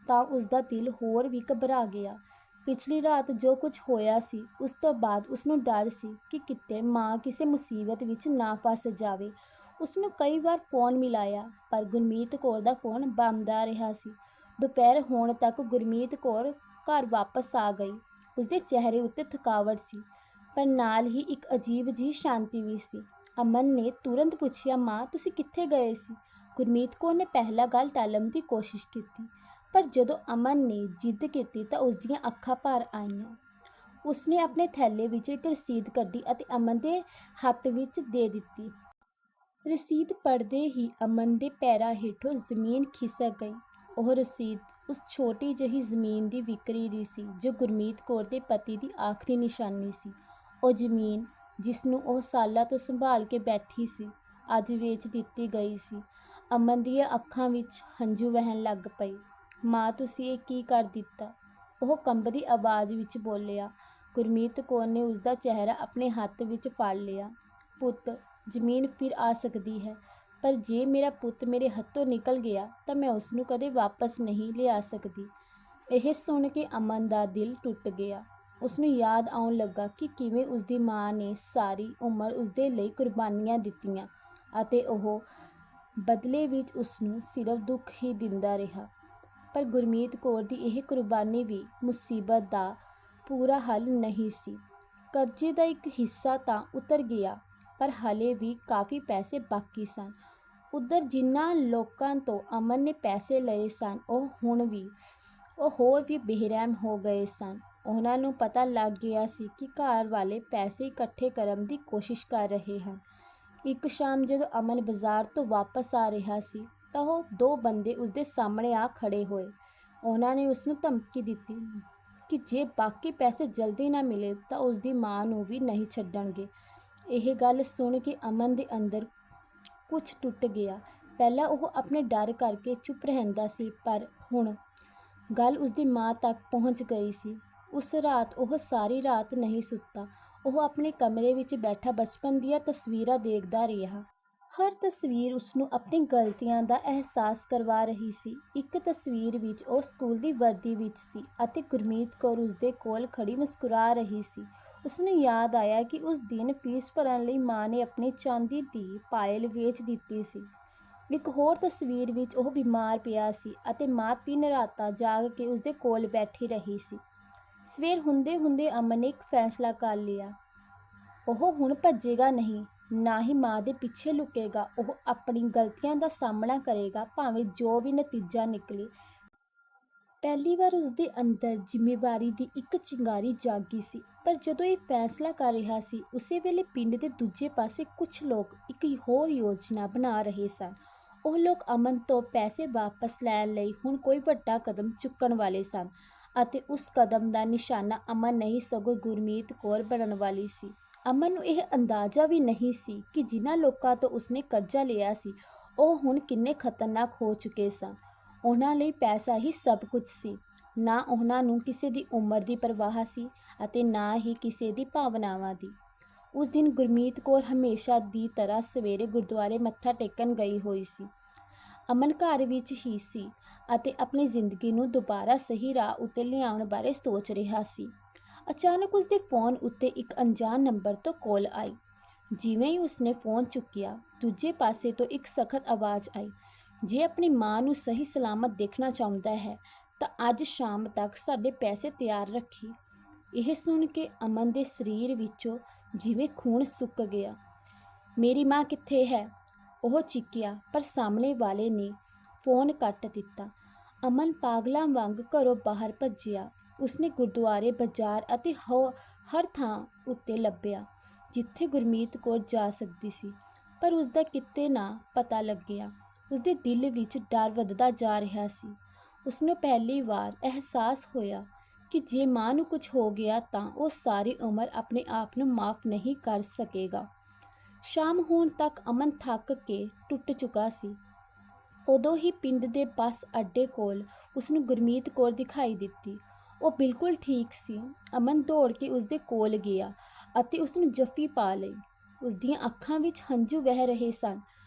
Speaker 1: ਤਾਂ ਉਸਦਾ ਦਿਲ ਹੋਰ ਵੀ ਘਬਰਾ ਗਿਆ। ਪਿਛਲੀ ਰਾਤ ਜੋ ਕੁਝ ਹੋਇਆ ਸੀ ਉਸ ਤੋਂ ਬਾਅਦ ਉਸਨੂੰ ਡਰ ਸੀ ਕਿ ਕਿਤੇ ਮਾਂ ਕਿਸੇ ਮੁਸੀਬਤ ਵਿੱਚ ਨਾ ਫਸ ਜਾਵੇ। ਉਸਨੂੰ ਕਈ ਵਾਰ ਫੋਨ ਮਿਲਾਇਆ ਪਰ ਗੁਰਮੀਤ ਕੌਰ ਦਾ ਫੋਨ ਬੰਦ ਆ ਰਿਹਾ ਸੀ। ਦੁਪਹਿਰ ਹੋਣ ਤੱਕ ਗੁਰਮੀਤ ਕੌਰ ਘਰ ਵਾਪਸ ਆ ਗਈ। ਉਸਦੇ ਚਿਹਰੇ ਉੱਤੇ ਥਕਾਵਟ ਸੀ, ਪਰ ਨਾਲ ਹੀ ਇੱਕ ਅਜੀਬ ਜਿਹੀ ਸ਼ਾਂਤੀ ਵੀ ਸੀ। ਅਮਨ ਨੇ ਤੁਰੰਤ ਪੁੱਛਿਆ, ਮਾਂ ਤੁਸੀਂ ਕਿੱਥੇ ਗਏ ਸੀ? ਗੁਰਮੀਤ ਕੌਰ ਨੇ ਪਹਿਲਾਂ ਗੱਲ ਟਾਲਣ ਦੀ ਕੋਸ਼ਿਸ਼ ਕੀਤੀ, ਪਰ ਜਦੋਂ ਅਮਨ ਨੇ ਜਿੱਦ ਕੀਤੀ ਤਾਂ ਉਸਦੀਆਂ ਅੱਖਾਂ ਭਰ ਆਈਆਂ। ਉਸਨੇ ਆਪਣੇ ਥੈਲੇ ਵਿੱਚੋਂ ਇੱਕ ਰਸੀਦ ਕੱਢੀ ਅਤੇ ਅਮਨ ਦੇ ਹੱਥ ਵਿੱਚ ਦੇ ਦਿੱਤੀ। ਰਸੀਦ ਪੜ੍ਹਦੇ ਹੀ ਅਮਨ ਦੇ ਪੈਰਾਂ ਹੇਠੋਂ ਜ਼ਮੀਨ ਖਿਸਕ ਗਈ। ਉਹ ਰਸੀਦ ਉਸ ਛੋਟੀ ਜਿਹੀ ਜ਼ਮੀਨ ਦੀ ਵਿਕਰੀ ਦੀ ਸੀ ਜੋ ਗੁਰਮੀਤ ਕੌਰ ਦੇ ਪਤੀ ਦੀ ਆਖਰੀ ਨਿਸ਼ਾਨੀ ਸੀ। ਉਹ ਜ਼ਮੀਨ ਜਿਸ ਨੂੰ ਉਹ ਸਾਲਾਂ ਤੋਂ ਸੰਭਾਲ ਕੇ ਬੈਠੀ ਸੀ, ਅੱਜ ਵੇਚ ਦਿੱਤੀ ਗਈ ਸੀ। ਅਮਨ ਦੀਆਂ ਅੱਖਾਂ ਵਿੱਚ ਹੰਝੂ ਵਹਿਣ ਲੱਗ ਪਏ। ਮਾਂ, ਤੁਸੀਂ ਇਹ ਕੀ ਕਰ ਦਿੱਤਾ? ਉਹ ਕੰਬਦੀ ਆਵਾਜ਼ ਵਿੱਚ ਬੋਲਿਆ। ਗੁਰਮੀਤ ਕੌਰ ਨੇ ਉਸਦਾ ਚਿਹਰਾ ਆਪਣੇ ਹੱਥ ਵਿੱਚ ਫੜ ਲਿਆ। ਪੁੱਤ, ਜ਼ਮੀਨ ਫਿਰ ਆ ਸਕਦੀ ਹੈ, ਪਰ ਜੇ ਮੇਰਾ ਪੁੱਤ ਮੇਰੇ ਹੱਥੋਂ ਨਿਕਲ ਗਿਆ ਤਾਂ ਮੈਂ ਉਸ ਨੂੰ ਕਦੇ ਵਾਪਸ ਨਹੀਂ ਲਿਆ ਸਕਦੀ। ਇਹ ਸੁਣ ਕੇ ਅਮਨ ਦਾ ਦਿਲ ਟੁੱਟ ਗਿਆ। ਉਸਨੂੰ ਯਾਦ ਆਉਣ ਲੱਗਾ ਕਿ ਕਿਵੇਂ ਉਸਦੀ ਮਾਂ ਨੇ ਸਾਰੀ ਉਮਰ ਉਸਦੇ ਲਈ ਕੁਰਬਾਨੀਆਂ ਦਿੱਤੀਆਂ ਅਤੇ ਉਹ ਬਦਲੇ ਵਿੱਚ ਉਸਨੂੰ ਸਿਰਫ ਦੁੱਖ ਹੀ ਦਿੰਦਾ ਰਿਹਾ। ਪਰ ਗੁਰਮੀਤ ਕੌਰ ਦੀ ਇਹ ਕੁਰਬਾਨੀ ਵੀ ਮੁਸੀਬਤ ਦਾ ਪੂਰਾ ਹੱਲ ਨਹੀਂ ਸੀ। ਕਰਜ਼ੇ ਦਾ ਇੱਕ ਹਿੱਸਾ ਤਾਂ ਉਤਰ ਗਿਆ, ਪਰ ਹਲੇ ਵੀ ਕਾਫੀ ਪੈਸੇ ਬਾਕੀ ਸਨ। ਉਧਰ ਜਿਨ੍ਹਾਂ ਲੋਕਾਂ ਤੋਂ ਅਮਨ ਨੇ ਪੈਸੇ ਲਏ ਸਨ, ਉਹ ਹੋਰ ਵੀ ਬੇਰਹਿਮ ਹੋ ਗਏ ਸਨ। ਉਹਨਾਂ ਨੂੰ ਪਤਾ ਲੱਗ ਗਿਆ ਸੀ ਕਿ ਘਰ ਵਾਲੇ ਪੈਸੇ ਇਕੱਠੇ ਕਰਨ ਦੀ ਕੋਸ਼ਿਸ਼ ਕਰ ਰਹੇ ਹਨ। ਇੱਕ ਸ਼ਾਮ ਜਦੋਂ ਅਮਨ ਬਾਜ਼ਾਰ ਤੋਂ ਵਾਪਸ ਆ ਰਿਹਾ ਸੀ ਤਾਂ ਉਹ ਦੋ ਬੰਦੇ ਉਸਦੇ ਸਾਹਮਣੇ ਆ ਖੜੇ ਹੋਏ। ਉਹਨਾਂ ਨੇ ਉਸਨੂੰ ਧਮਕੀ ਦਿੱਤੀ ਕਿ ਜੇ ਬਾਕੀ ਪੈਸੇ ਜਲਦੀ ਨਾ ਮਿਲੇ ਤਾਂ ਉਸਦੀ ਮਾਂ ਨੂੰ ਵੀ ਨਹੀਂ ਛੱਡਣਗੇ। ਇਹ ਗੱਲ ਸੁਣ ਕੇ ਅਮਨ ਦੇ ਅੰਦਰ ਕੁਝ ਟੁੱਟ ਗਿਆ। ਪਹਿਲਾਂ ਉਹ ਆਪਣੇ ਡਰ ਕਰਕੇ ਚੁੱਪ ਰਹਿੰਦਾ ਸੀ, ਪਰ ਹੁਣ ਗੱਲ ਉਸਦੀ ਮਾਂ ਤੱਕ ਪਹੁੰਚ ਗਈ ਸੀ। ਉਸ ਰਾਤ ਉਹ ਸਾਰੀ ਰਾਤ ਨਹੀਂ ਸੁੱਤਾ। ਉਹ ਆਪਣੇ ਕਮਰੇ ਵਿੱਚ ਬੈਠਾ ਬਚਪਨ ਦੀਆਂ ਤਸਵੀਰਾਂ ਦੇਖਦਾ ਰਿਹਾ। ਹਰ ਤਸਵੀਰ ਉਸਨੂੰ ਆਪਣੀ ਗਲਤੀਆਂ ਦਾ ਅਹਿਸਾਸ ਕਰਵਾ ਰਹੀ ਸੀ। ਇੱਕ ਤਸਵੀਰ ਵਿੱਚ ਉਹ ਸਕੂਲ ਦੀ ਵਰਦੀ ਵਿੱਚ ਸੀ ਅਤੇ ਗੁਰਮੀਤ ਕੌਰ ਉਸਦੇ ਕੋਲ ਖੜੀ ਮੁਸਕਰਾ ਰਹੀ ਸੀ। ਉਸਨੂੰ ਯਾਦ ਆਇਆ ਕਿ ਉਸ ਦਿਨ ਫੀਸ ਭਰਨ ਲਈ ਮਾਂ ਨੇ ਆਪਣੀ ਚਾਂਦੀ ਦੀ ਪਾਇਲ ਵੇਚ ਦਿੱਤੀ ਸੀ। ਇੱਕ ਹੋਰ ਤਸਵੀਰ ਵਿੱਚ ਉਹ ਬਿਮਾਰ ਪਿਆ ਸੀ ਅਤੇ ਮਾਂ 3 ਰਾਤਾਂ ਜਾਗ ਕੇ ਉਸਦੇ ਕੋਲ ਬੈਠੀ ਰਹੀ ਸੀ। ਸਵੇਰ ਹੁੰਦੇ ਹੁੰਦੇ ਅਮਨ ਨੇ ਇੱਕ ਫੈਸਲਾ ਕਰ ਲਿਆ। ਉਹ ਹੁਣ ਭੱਜੇਗਾ ਨਹੀਂ, ਨਾ ਹੀ ਮਾਂ ਦੇ ਪਿੱਛੇ ਲੁਕੇਗਾ। ਉਹ ਆਪਣੀ ਗਲਤੀਆਂ ਦਾ ਸਾਹਮਣਾ ਕਰੇਗਾ, ਭਾਵੇਂ ਜੋ ਵੀ ਨਤੀਜਾ ਨਿਕਲੇ। ਪਹਿਲੀ ਵਾਰ ਉਸਦੇ ਅੰਦਰ ਜ਼ਿੰਮੇਵਾਰੀ ਦੀ ਇੱਕ ਚਿੰਗਾਰੀ ਜਾਗੀ ਸੀ। ਪਰ ਜਦੋਂ ਇਹ ਫੈਸਲਾ ਕਰ ਰਿਹਾ ਸੀ, ਉਸੇ ਵੇਲੇ ਪਿੰਡ ਦੇ ਦੂਜੇ ਪਾਸੇ ਕੁਝ ਲੋਕ ਇੱਕ ਹੋਰ ਯੋਜਨਾ ਬਣਾ ਰਹੇ ਸਨ। ਉਹ ਲੋਕ ਅਮਨ ਤੋਂ ਪੈਸੇ ਵਾਪਸ ਲੈਣ ਲਈ ਹੁਣ ਕੋਈ ਵੱਡਾ ਕਦਮ ਚੁੱਕਣ ਵਾਲੇ ਸਨ ਅਤੇ ਉਸ ਕਦਮ ਦਾ ਨਿਸ਼ਾਨਾ ਅਮਨ ਨਹੀਂ ਸਗੋਂ ਗੁਰਮੀਤ ਕੌਰ ਬਣਨ ਵਾਲੀ ਸੀ। ਅਮਨ ਨੂੰ ਇਹ ਅੰਦਾਜ਼ਾ ਵੀ ਨਹੀਂ ਸੀ ਕਿ ਜਿਨ੍ਹਾਂ ਲੋਕਾਂ ਤੋਂ ਉਸਨੇ ਕਰਜ਼ਾ ਲਿਆ ਸੀ, ਉਹ ਹੁਣ ਕਿੰਨੇ ਖਤਰਨਾਕ ਹੋ ਚੁੱਕੇ ਸਨ। ਉਹਨਾਂ ਲਈ ਪੈਸਾ ਹੀ ਸਭ ਕੁਝ ਸੀ। ਨਾ ਉਹਨਾਂ ਨੂੰ ਕਿਸੇ ਦੀ ਉਮਰ ਦੀ ਪਰਵਾਹ ਸੀ ਅਤੇ ਨਾ ਹੀ ਕਿਸੇ ਦੀ ਭਾਵਨਾਵਾਂ ਦੀ। ਉਸ ਦਿਨ ਗੁਰਮੀਤ ਕੌਰ ਹਮੇਸ਼ਾ ਦੀ ਤਰ੍ਹਾਂ ਸਵੇਰੇ ਗੁਰਦੁਆਰੇ ਮੱਥਾ ਟੇਕਣ ਗਈ ਹੋਈ ਸੀ। ਅਮਨ ਘਰ ਵਿੱਚ ਹੀ ਸੀ ਅਤੇ ਆਪਣੀ ਜ਼ਿੰਦਗੀ ਨੂੰ ਦੁਬਾਰਾ ਸਹੀ ਰਾਹ ਉੱਤੇ ਲਿਆਉਣ ਬਾਰੇ ਸੋਚ ਰਿਹਾ ਸੀ। ਅਚਾਨਕ ਉਸਦੇ ਫੋਨ ਉੱਤੇ ਇੱਕ ਅਣਜਾਣ ਨੰਬਰ ਤੋਂ ਕਾਲ ਆਈ। ਜਿਵੇਂ ਹੀ ਉਸਨੇ ਫੋਨ ਚੁੱਕਿਆ, ਦੂਜੇ ਪਾਸੇ ਤੋਂ ਇੱਕ ਸਖਤ ਆਵਾਜ਼ ਆਈ, ਜੇ ਆਪਣੀ ਮਾਂ ਨੂੰ ਸਹੀ ਸਲਾਮਤ ਦੇਖਣਾ ਚਾਹੁੰਦਾ ਹੈ ਤਾਂ ਅੱਜ ਸ਼ਾਮ ਤੱਕ ਸਾਡੇ ਪੈਸੇ ਤਿਆਰ ਰੱਖੀ। ਇਹ ਸੁਣ ਕੇ ਅਮਨ ਦੇ ਸਰੀਰ ਵਿੱਚੋਂ ਜਿਵੇਂ ਖੂਨ ਸੁੱਕ ਗਿਆ। ਮੇਰੀ ਮਾਂ ਕਿੱਥੇ ਹੈ? ਉਹ ਚੀਕਿਆ, ਪਰ ਸਾਹਮਣੇ ਵਾਲੇ ਨੇ ਫੋਨ ਕੱਟ ਦਿੱਤਾ। ਅਮਨ ਪਾਗਲਾਂ ਵਾਂਗ ਘਰੋਂ ਬਾਹਰ ਭੱਜਿਆ। ਉਸਨੇ ਗੁਰਦੁਆਰੇ, ਬਾਜ਼ਾਰ ਅਤੇ ਹਰ ਥਾਂ ਉੱਤੇ ਲੱਭਿਆ ਜਿੱਥੇ ਗੁਰਮੀਤ ਕੌਰ ਜਾ ਸਕਦੀ ਸੀ, ਪਰ ਉਸਦਾ ਕਿਤੇ ਨਾ ਪਤਾ ਲੱਗਿਆ। ਉਸਦੇ ਦਿਲ ਵਿੱਚ ਡਰ ਵੱਧਦਾ ਜਾ ਰਿਹਾ ਸੀ। ਉਸਨੂੰ ਪਹਿਲੀ ਵਾਰ ਅਹਿਸਾਸ ਹੋਇਆ ਕਿ ਜੇ ਮਾਂ ਨੂੰ ਕੁਝ ਹੋ ਗਿਆ ਤਾਂ ਉਹ ਸਾਰੀ ਉਮਰ ਆਪਣੇ ਆਪ ਨੂੰ ਮਾਫ਼ ਨਹੀਂ ਕਰ ਸਕੇਗਾ। ਸ਼ਾਮ ਹੋਣ ਤੱਕ ਅਮਨ ਥੱਕ ਕੇ ਟੁੱਟ ਚੁੱਕਾ ਸੀ। ਉਦੋਂ ਹੀ ਪਿੰਡ ਦੇ ਬੱਸ ਅੱਡੇ ਕੋਲ ਉਸਨੂੰ ਗੁਰਮੀਤ ਕੌਰ ਦਿਖਾਈ ਦਿੱਤੀ। ਉਹ ਬਿਲਕੁਲ ਠੀਕ ਸੀ। ਅਮਨ ਦੌੜ ਕੇ ਉਸਦੇ ਕੋਲ ਗਿਆ ਅਤੇ ਉਸਨੂੰ ਜੱਫੀ ਪਾ ਲਈ। ਉਸਦੀਆਂ ਅੱਖਾਂ ਵਿੱਚ ਹੰਝੂ ਵਹਿ ਰਹੇ ਸਨ।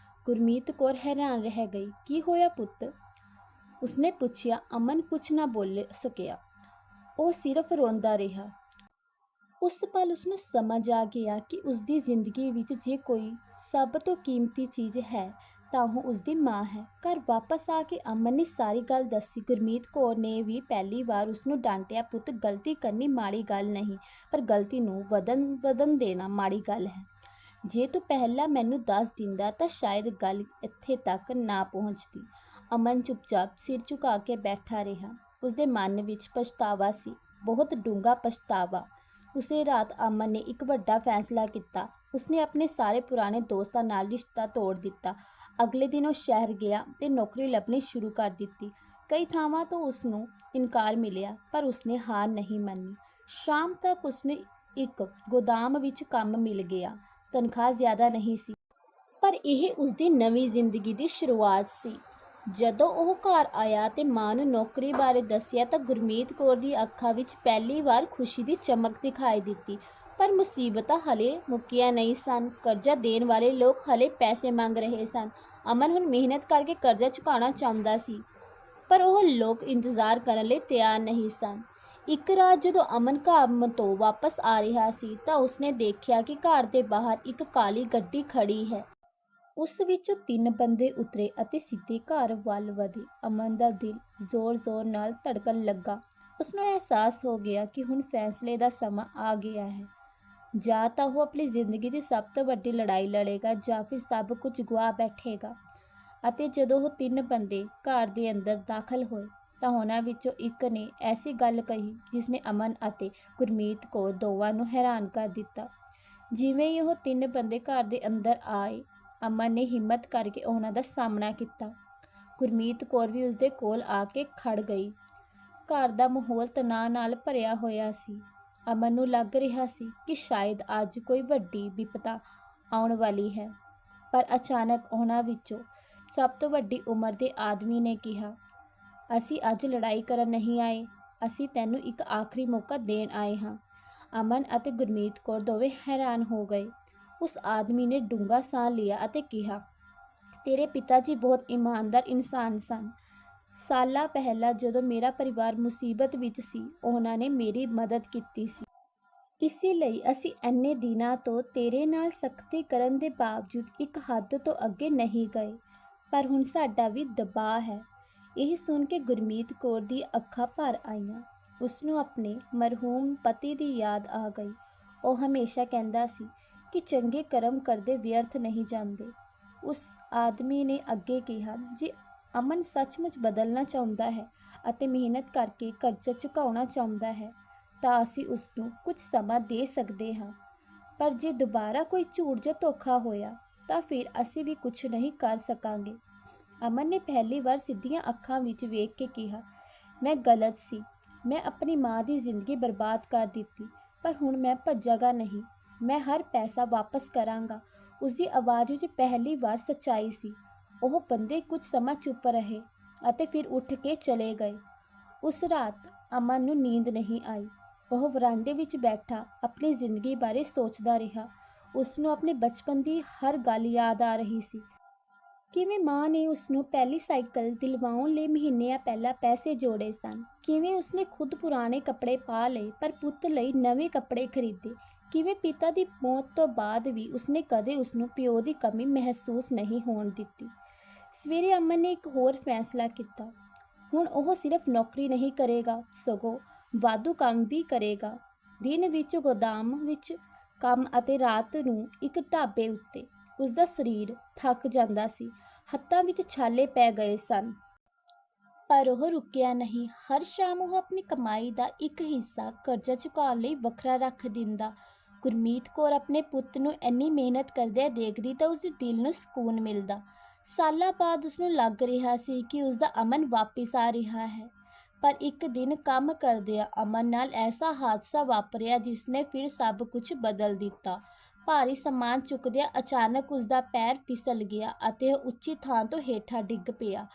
Speaker 1: ਗੁਰਮੀਤ ਕੌਰ ਹੈਰਾਨ ਰਹਿ ਗਈ। ਕੀ ਹੋਇਆ ਪੁੱਤ? ਉਸਨੇ ਪੁੱਛਿਆ। ਅਮਨ ਕੁਝ ਨਾ ਬੋਲ ਸਕਿਆ। ਉਹ ਸਿਰਫ ਰੋਂਦਾ ਰਿਹਾ। ਉਸ ਪਲ ਉਸਨੂੰ ਸਮਝ ਆ ਗਿਆ ਕਿ ਉਸਦੀ ਜ਼ਿੰਦਗੀ ਵਿੱਚ ਜੇ ਕੋਈ ਸਭ ਤੋਂ ਕੀਮਤੀ ਚੀਜ਼ ਹੈ ਤਾਂ ਉਹ ਉਸਦੀ ਮਾਂ ਹੈ। ਘਰ ਵਾਪਸ ਆ ਕੇ ਅਮਨ ਨੇ ਸਾਰੀ ਗੱਲ ਦੱਸੀ। ਗੁਰਮੀਤ ਕੌਰ ਨੇ ਵੀ ਪਹਿਲੀ ਵਾਰ ਉਸਨੂੰ ਡਾਂਟਿਆ, ਪੁੱਤ, ਗਲਤੀ ਕਰਨੀ ਮਾੜੀ ਗੱਲ ਨਹੀਂ, ਪਰ ਗਲਤੀ ਨੂੰ ਵਧਣ ਦੇਣਾ ਮਾੜੀ ਗੱਲ ਹੈ। ਜੇ ਤੂੰ ਪਹਿਲਾਂ ਮੈਨੂੰ ਦੱਸ ਦਿੰਦਾ ਤਾਂ ਸ਼ਾਇਦ ਗੱਲ ਇੱਥੇ ਤੱਕ ਨਾ ਪਹੁੰਚਦੀ। ਅਮਨ ਚੁੱਪਚਾਪ ਸਿਰ ਝੁਕਾ ਕੇ ਬੈਠਾ ਰਿਹਾ। ਉਸਦੇ ਮਨ ਵਿੱਚ ਪਛਤਾਵਾ ਸੀ, ਬਹੁਤ ਡੂੰਘਾ ਪਛਤਾਵਾ। ਉਸੇ ਰਾਤ ਅਮਨ ਨੇ ਇੱਕ ਵੱਡਾ ਫੈਸਲਾ ਕੀਤਾ। ਉਸਨੇ ਆਪਣੇ ਸਾਰੇ ਪੁਰਾਣੇ ਦੋਸਤਾਂ ਨਾਲ ਰਿਸ਼ਤਾ ਤੋੜ ਦਿੱਤਾ। ਅਗਲੇ ਦਿਨ ਉਹ ਸ਼ਹਿਰ ਗਿਆ ਤੇ ਨੌਕਰੀ ਲੱਭਣੀ ਸ਼ੁਰੂ ਕਰ ਦਿੱਤੀ। ਕਈ ਥਾਵਾਂ ਤੋਂ ਉਸਨੂੰ ਇਨਕਾਰ ਮਿਲਿਆ, ਪਰ ਉਸਨੇ ਹਾਰ ਨਹੀਂ ਮੰਨੀ। ਸ਼ਾਮ ਤੱਕ ਉਸਨੂੰ ਇੱਕ ਗੋਦਾਮ ਵਿੱਚ ਕੰਮ ਮਿਲ ਗਿਆ। ਤਨਖਾਹ ਜ਼ਿਆਦਾ ਨਹੀਂ ਸੀ, ਪਰ ਇਹ ਉਸਦੀ ਨਵੀਂ ਜ਼ਿੰਦਗੀ ਦੀ ਸ਼ੁਰੂਆਤ ਸੀ। ਜਦੋਂ ਉਹ ਘਰ ਆਇਆ ਤੇ ਮਾਂ ਨੂੰ ਨੌਕਰੀ ਬਾਰੇ ਦੱਸਿਆ ਤਾਂ ਗੁਰਮੀਤ ਕੌਰ ਦੀ ਅੱਖਾਂ ਵਿੱਚ ਪਹਿਲੀ ਵਾਰ ਖੁਸ਼ੀ ਦੀ ਚਮਕ ਦਿਖਾਈ ਦਿੱਤੀ। ਪਰ ਮੁਸੀਬਤਾਂ ਹਲੇ ਮੁੱਕੀਆਂ ਨਹੀਂ ਸਨ। ਕਰਜ਼ਾ ਦੇਣ ਵਾਲੇ ਲੋਕ ਹਲੇ ਪੈਸੇ ਮੰਗ ਰਹੇ ਸਨ। ਅਮਨ ਹੁਣ ਮਿਹਨਤ ਕਰਕੇ ਕਰਜ਼ਾ ਚੁਕਾਉਣਾ ਚਾਹੁੰਦਾ ਸੀ, ਪਰ ਉਹ ਲੋਕ ਇੰਤਜ਼ਾਰ ਕਰਨ ਲਈ ਤਿਆਰ ਨਹੀਂ ਸਨ। ਇੱਕ ਰਾਤ ਜਦੋਂ ਅਮਨ ਕੰਮ ਤੋਂ ਵਾਪਸ ਆ ਰਿਹਾ ਸੀ ਤਾਂ ਉਸਨੇ ਦੇਖਿਆ ਕਿ ਘਰ ਦੇ ਬਾਹਰ ਇੱਕ ਕਾਲੀ ਗੱਡੀ ਖੜੀ ਹੈ। ਉਸ ਵਿੱਚੋਂ 3 ਬੰਦੇ ਉਤਰੇ ਅਤੇ ਸਿੱਧੇ ਘਰ ਵੱਲ ਵਧੇ। ਅਮਨ ਦਾ ਦਿਲ ਜ਼ੋਰ-ਜ਼ੋਰ ਨਾਲ ਧੜਕਣ ਲੱਗਾ। ਉਸਨੂੰ ਅਹਿਸਾਸ ਹੋ ਗਿਆ ਕਿ ਹੁਣ ਫੈਸਲੇ ਦਾ ਸਮਾਂ ਆ ਗਿਆ ਹੈ। ਜਾਂ ਤਾਂ ਉਹ ਆਪਣੀ ਜ਼ਿੰਦਗੀ ਦੀ ਸਭ ਤੋਂ ਵੱਡੀ ਲੜਾਈ ਲੜੇਗਾ ਜਾਂ ਫਿਰ ਸਭ ਕੁਝ ਗੁਆ ਬੈਠੇਗਾ। ਅਤੇ ਜਦੋਂ ਉਹ 3 ਬੰਦੇ ਘਰ ਦੇ ਅੰਦਰ ਦਾਖਲ ਹੋਏ ਤਾਂ ਉਹਨਾਂ ਵਿੱਚੋਂ ਇੱਕ ਨੇ ਐਸੀ ਗੱਲ ਕਹੀ ਜਿਸ ਨੇ ਅਮਨ ਅਤੇ ਗੁਰਮੀਤ ਕੌਰ ਦੋਵਾਂ ਨੂੰ ਹੈਰਾਨ ਕਰ ਦਿੱਤਾ। ਜਿਵੇਂ ਹੀ ਉਹ 3 ਬੰਦੇ ਘਰ ਦੇ ਅੰਦਰ ਆਏ, ਅਮਨ ਨੇ ਹਿੰਮਤ ਕਰਕੇ ਉਹਨਾਂ ਦਾ ਸਾਹਮਣਾ ਕੀਤਾ। ਗੁਰਮੀਤ ਕੌਰ ਵੀ ਉਸਦੇ ਕੋਲ ਆ ਕੇ ਖੜ ਗਈ। ਘਰ ਦਾ ਮਾਹੌਲ ਤਣਾਅ ਨਾਲ ਭਰਿਆ ਹੋਇਆ ਸੀ। ਅਮਨ ਨੂੰ ਲੱਗ ਰਿਹਾ ਸੀ ਕਿ ਸ਼ਾਇਦ ਅੱਜ ਕੋਈ ਵੱਡੀ ਵਿਪਤਾ ਆਉਣ ਵਾਲੀ ਹੈ। ਪਰ ਅਚਾਨਕ ਉਹਨਾਂ ਵਿੱਚੋਂ ਸਭ ਤੋਂ ਵੱਡੀ ਉਮਰ ਦੇ ਆਦਮੀ ਨੇ ਕਿਹਾ, ਅਸੀਂ ਅੱਜ ਲੜਾਈ ਕਰਨ ਨਹੀਂ ਆਏ, ਅਸੀਂ ਤੈਨੂੰ ਇੱਕ ਆਖਰੀ ਮੌਕਾ ਦੇਣ ਆਏ ਹਾਂ। ਅਮਨ ਅਤੇ ਗੁਰਮੀਤ ਕੌਰ ਦੋਵੇਂ ਹੈਰਾਨ ਹੋ ਗਏ। ਉਸ ਆਦਮੀ ਨੇ ਡੂੰਘਾ ਸਾਹ ਲਿਆ ਅਤੇ ਕਿਹਾ, ਤੇਰੇ ਪਿਤਾ ਜੀ ਬਹੁਤ ਇਮਾਨਦਾਰ ਇਨਸਾਨ ਸਨ। ਸਾਲਾਂ ਪਹਿਲਾਂ ਜਦੋਂ ਮੇਰਾ ਪਰਿਵਾਰ ਮੁਸੀਬਤ ਵਿੱਚ ਸੀ, ਉਹਨਾਂ ਨੇ ਮੇਰੀ ਮਦਦ ਕੀਤੀ ਸੀ। ਇਸੇ ਲਈ ਅਸੀਂ ਇੰਨੇ ਦਿਨਾਂ ਤੋਂ ਤੇਰੇ ਨਾਲ ਸਖਤੀ ਕਰਨ ਦੇ ਬਾਵਜੂਦ ਇੱਕ ਹੱਦ ਤੋਂ ਅੱਗੇ ਨਹੀਂ ਗਏ। ਪਰ ਹੁਣ ਸਾਡਾ ਵੀ ਦਬਾਅ ਹੈ। ਇਹ ਸੁਣ ਕੇ ਗੁਰਮੀਤ ਕੌਰ ਦੀ ਅੱਖਾਂ ਭਰ ਆਈਆਂ। ਉਸਨੂੰ ਆਪਣੇ ਮਰਹੂਮ ਪਤੀ ਦੀ ਯਾਦ ਆ ਗਈ। ਉਹ ਹਮੇਸ਼ਾ ਕਹਿੰਦਾ ਸੀ ਕਿ ਚੰਗੇ ਕਰਮ ਕਰਦੇ ਵਿਅਰਥ ਨਹੀਂ ਜਾਂਦੇ। ਉਸ ਆਦਮੀ ਨੇ ਅੱਗੇ ਕਿਹਾ, ਜੇ ਅਮਨ ਸੱਚਮੁੱਚ ਬਦਲਣਾ ਚਾਹੁੰਦਾ ਹੈ ਅਤੇ ਮਿਹਨਤ ਕਰਕੇ ਕਰਜ਼ਾ ਚੁਕਾਉਣਾ ਚਾਹੁੰਦਾ ਹੈ ਤਾਂ ਅਸੀਂ ਉਸਨੂੰ ਕੁਝ ਸਮਾਂ ਦੇ ਸਕਦੇ ਹਾਂ। ਪਰ ਜੇ ਦੁਬਾਰਾ ਕੋਈ ਝੂਠ ਜਾਂ ਧੋਖਾ ਹੋਇਆ ਤਾਂ ਫਿਰ ਅਸੀਂ ਵੀ ਕੁਝ ਨਹੀਂ ਕਰ ਸਕਾਂਗੇ। ਅਮਨ ਨੇ ਪਹਿਲੀ ਵਾਰ ਸਿੱਧੀਆਂ ਅੱਖਾਂ ਵਿੱਚ ਵੇਖ ਕੇ ਕਿਹਾ, ਮੈਂ ਗਲਤ ਸੀ। ਮੈਂ ਆਪਣੀ ਮਾਂ ਦੀ ਜ਼ਿੰਦਗੀ ਬਰਬਾਦ ਕਰ ਦਿੱਤੀ, ਪਰ ਹੁਣ ਮੈਂ ਭੱਜਾਂਗਾ ਨਹੀਂ। ਮੈਂ ਹਰ ਪੈਸਾ ਵਾਪਸ ਕਰਾਂਗਾ। ਉਸਦੀ ਆਵਾਜ਼ ਵਿੱਚ ਪਹਿਲੀ ਵਾਰ ਸੱਚਾਈ ਸੀ। ਉਹ ਬੰਦੇ ਕੁਝ ਸਮਾਂ ਚੁੱਪ ਰਹੇ ਅਤੇ ਫਿਰ ਉੱਠ ਕੇ ਚਲੇ ਗਏ। ਉਸ ਰਾਤ ਅਮਨ ਨੂੰ ਨੀਂਦ ਨਹੀਂ ਆਈ। ਉਹ ਵਰਾਂਡੇ ਵਿੱਚ ਬੈਠਾ ਆਪਣੀ ਜ਼ਿੰਦਗੀ ਬਾਰੇ ਸੋਚਦਾ ਰਿਹਾ। ਉਸਨੂੰ ਆਪਣੇ ਬਚਪਨ ਦੀ ਹਰ ਗੱਲ ਯਾਦ ਆ ਰਹੀ ਸੀ। ਕਿਵੇਂ ਮਾਂ ਨੇ ਉਸਨੂੰ ਪਹਿਲੀ ਸਾਈਕਲ ਦਿਲਵਾਉਣ ਲਈ ਮਹੀਨਿਆਂ ਪਹਿਲਾਂ ਪੈਸੇ ਜੋੜੇ ਸਨ। ਕਿਵੇਂ ਉਸਨੇ ਖੁਦ ਪੁਰਾਣੇ ਕੱਪੜੇ ਪਾ ਲਏ ਪਰ ਪੁੱਤ ਲਈ ਨਵੇਂ ਕੱਪੜੇ ਖਰੀਦੇ। ਕਿਵੇਂ ਪਿਤਾ ਦੀ ਮੌਤ ਤੋਂ ਬਾਅਦ ਵੀ ਉਸਨੇ ਕਦੇ ਉਸਨੂੰ ਪਿਓ ਦੀ ਕਮੀ ਮਹਿਸੂਸ ਨਹੀਂ ਹੋਣ ਦਿੱਤੀ। ਸਵੇਰੇ ਅਮਨ ਨੇ ਇੱਕ ਹੋਰ ਫੈਸਲਾ ਕੀਤਾ। ਹੁਣ ਉਹ ਸਿਰਫ ਨੌਕਰੀ ਨਹੀਂ ਕਰੇਗਾ, ਸਗੋਂ ਵਾਧੂ ਕੰਮ ਵੀ ਕਰੇਗਾ। ਦਿਨ ਵਿੱਚ ਗੋਦਾਮ ਵਿੱਚ ਕੰਮ ਅਤੇ ਰਾਤ ਨੂੰ ਇੱਕ ਢਾਬੇ ਉੱਤੇ। ਉਸਦਾ ਸਰੀਰ ਥੱਕ ਜਾਂਦਾ ਸੀ, ਹੱਥਾਂ ਵਿੱਚ ਛਾਲੇ ਪੈ ਗਏ ਸਨ, ਪਰ ਉਹ ਰੁਕਿਆ ਨਹੀਂ। ਹਰ ਸ਼ਾਮ ਉਹ ਆਪਣੀ ਕਮਾਈ ਦਾ ਇੱਕ ਹਿੱਸਾ ਕਰਜ਼ਾ ਚੁਕਾਉਣ ਲਈ ਵੱਖਰਾ ਰੱਖ ਦਿੰਦਾ। ਗੁਰਮੀਤ ਕੌਰ ਆਪਣੇ ਪੁੱਤ ਨੂੰ ਇੰਨੀ ਮਿਹਨਤ ਕਰਦਿਆਂ ਦੇਖਦੀ ਤਾਂ ਉਸਦੇ ਦਿਲ ਨੂੰ ਸਕੂਨ ਮਿਲਦਾ। ਸਾਲਾਂ ਬਾਅਦ ਉਸਨੂੰ ਲੱਗ ਰਿਹਾ ਸੀ ਕਿ ਉਸਦਾ ਅਮਨ ਵਾਪਿਸ ਆ ਰਿਹਾ ਹੈ। ਪਰ ਇੱਕ ਦਿਨ ਕੰਮ ਕਰਦਿਆਂ ਅਮਨ ਨਾਲ ਐਸਾ ਹਾਦਸਾ ਵਾਪਰਿਆ ਜਿਸ ਨੇ ਫਿਰ ਸਭ ਕੁਝ ਬਦਲ ਦਿੱਤਾ। ਭਾਰੀ ਸਮਾਨ ਚੁੱਕਦਿਆਂ ਅਚਾਨਕ ਉਸਦਾ ਪੈਰ ਫਿਸਲ ਗਿਆ ਅਤੇ ਉਹ ਉੱਚੀ ਥਾਂ ਤੋਂ ਹੇਠਾਂ ਡਿੱਗ ਪਿਆ।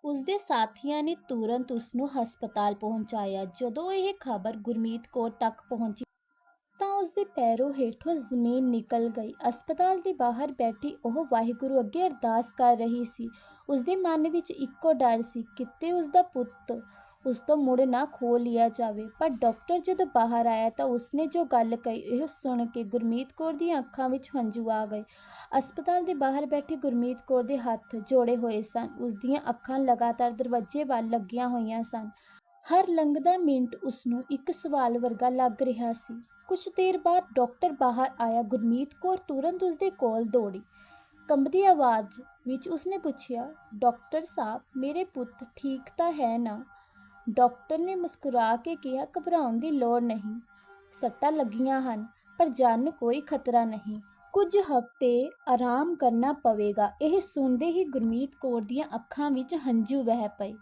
Speaker 1: ਉਸਦੇ ਸਾਥੀਆਂ ਨੇ ਤੁਰੰਤ ਉਸਨੂੰ ਹਸਪਤਾਲ ਪਹੁੰਚਾਇਆ। ਜਦੋਂ ਇਹ ਖਬਰ ਗੁਰਮੀਤ ਕੌਰ ਤੱਕ ਪਹੁੰਚੀ ਤਾਂ ਉਸਦੇ ਪੈਰੋਂ ਹੇਠੋਂ ਜ਼ਮੀਨ ਨਿਕਲ ਗਈ। ਹਸਪਤਾਲ ਦੇ ਬਾਹਰ ਬੈਠੀ ਉਹ ਵਾਹਿਗੁਰੂ ਅੱਗੇ ਅਰਦਾਸ ਕਰ ਰਹੀ ਸੀ। ਉਸਦੇ ਮਨ ਵਿੱਚ ਇੱਕੋ ਡਰ ਸੀ, ਕਿਤੇ ਉਸਦਾ ਪੁੱਤ ਉਸ ਤੋਂ ਮੁੜ ਨਾ ਖੋਹ ਲਿਆ ਜਾਵੇ। ਪਰ ਡਾਕਟਰ ਜਦੋਂ ਬਾਹਰ ਆਇਆ ਤਾਂ ਉਸਨੇ ਜੋ ਗੱਲ ਕਹੀ, ਇਹ ਸੁਣ ਕੇ ਗੁਰਮੀਤ ਕੌਰ ਦੀਆਂ ਅੱਖਾਂ ਵਿੱਚ ਹੰਝੂ ਆ ਗਏ। ਹਸਪਤਾਲ ਦੇ ਬਾਹਰ ਬੈਠੀ ਗੁਰਮੀਤ ਕੌਰ ਦੇ ਹੱਥ ਜੋੜੇ ਹੋਏ ਸਨ। ਉਸਦੀਆਂ ਅੱਖਾਂ ਲਗਾਤਾਰ ਦਰਵਾਜ਼ੇ ਵੱਲ ਲੱਗੀਆਂ ਹੋਈਆਂ ਸਨ। ਹਰ ਲੰਘਦਾ ਮਿੰਟ ਉਸਨੂੰ ਇੱਕ ਸਵਾਲ ਵਰਗਾ ਲੱਗ ਰਿਹਾ ਸੀ। ਕੁਝ ਦੇਰ ਬਾਅਦ ਡਾਕਟਰ ਬਾਹਰ ਆਇਆ। ਗੁਰਮੀਤ ਕੌਰ ਤੁਰੰਤ ਉਸਦੇ ਕੋਲ ਦੌੜੀ। ਕੰਬਦੀ ਆਵਾਜ਼ ਵਿੱਚ ਉਸਨੇ ਪੁੱਛਿਆ, ਡਾਕਟਰ ਸਾਹਿਬ, ਮੇਰੇ ਪੁੱਤ ਠੀਕ ਤਾਂ ਹੈ ਨਾ? ਡਾਕਟਰ ਨੇ ਮੁਸਕਰਾ ਕੇ ਕਿਹਾ, ਘਬਰਾਉਣ ਦੀ ਲੋੜ ਨਹੀਂ। ਸੱਟਾਂ ਲੱਗੀਆਂ ਹਨ ਪਰ ਜਾਨ ਨੂੰ ਕੋਈ ਖਤਰਾ ਨਹੀਂ। ਕੁਝ ਹਫ਼ਤੇ ਆਰਾਮ ਕਰਨਾ ਪਵੇਗਾ। ਇਹ ਸੁਣਦੇ ਹੀ ਗੁਰਮੀਤ ਕੌਰ ਦੀਆਂ ਅੱਖਾਂ ਵਿੱਚ ਹੰਝੂ ਵਹਿ ਪਏ।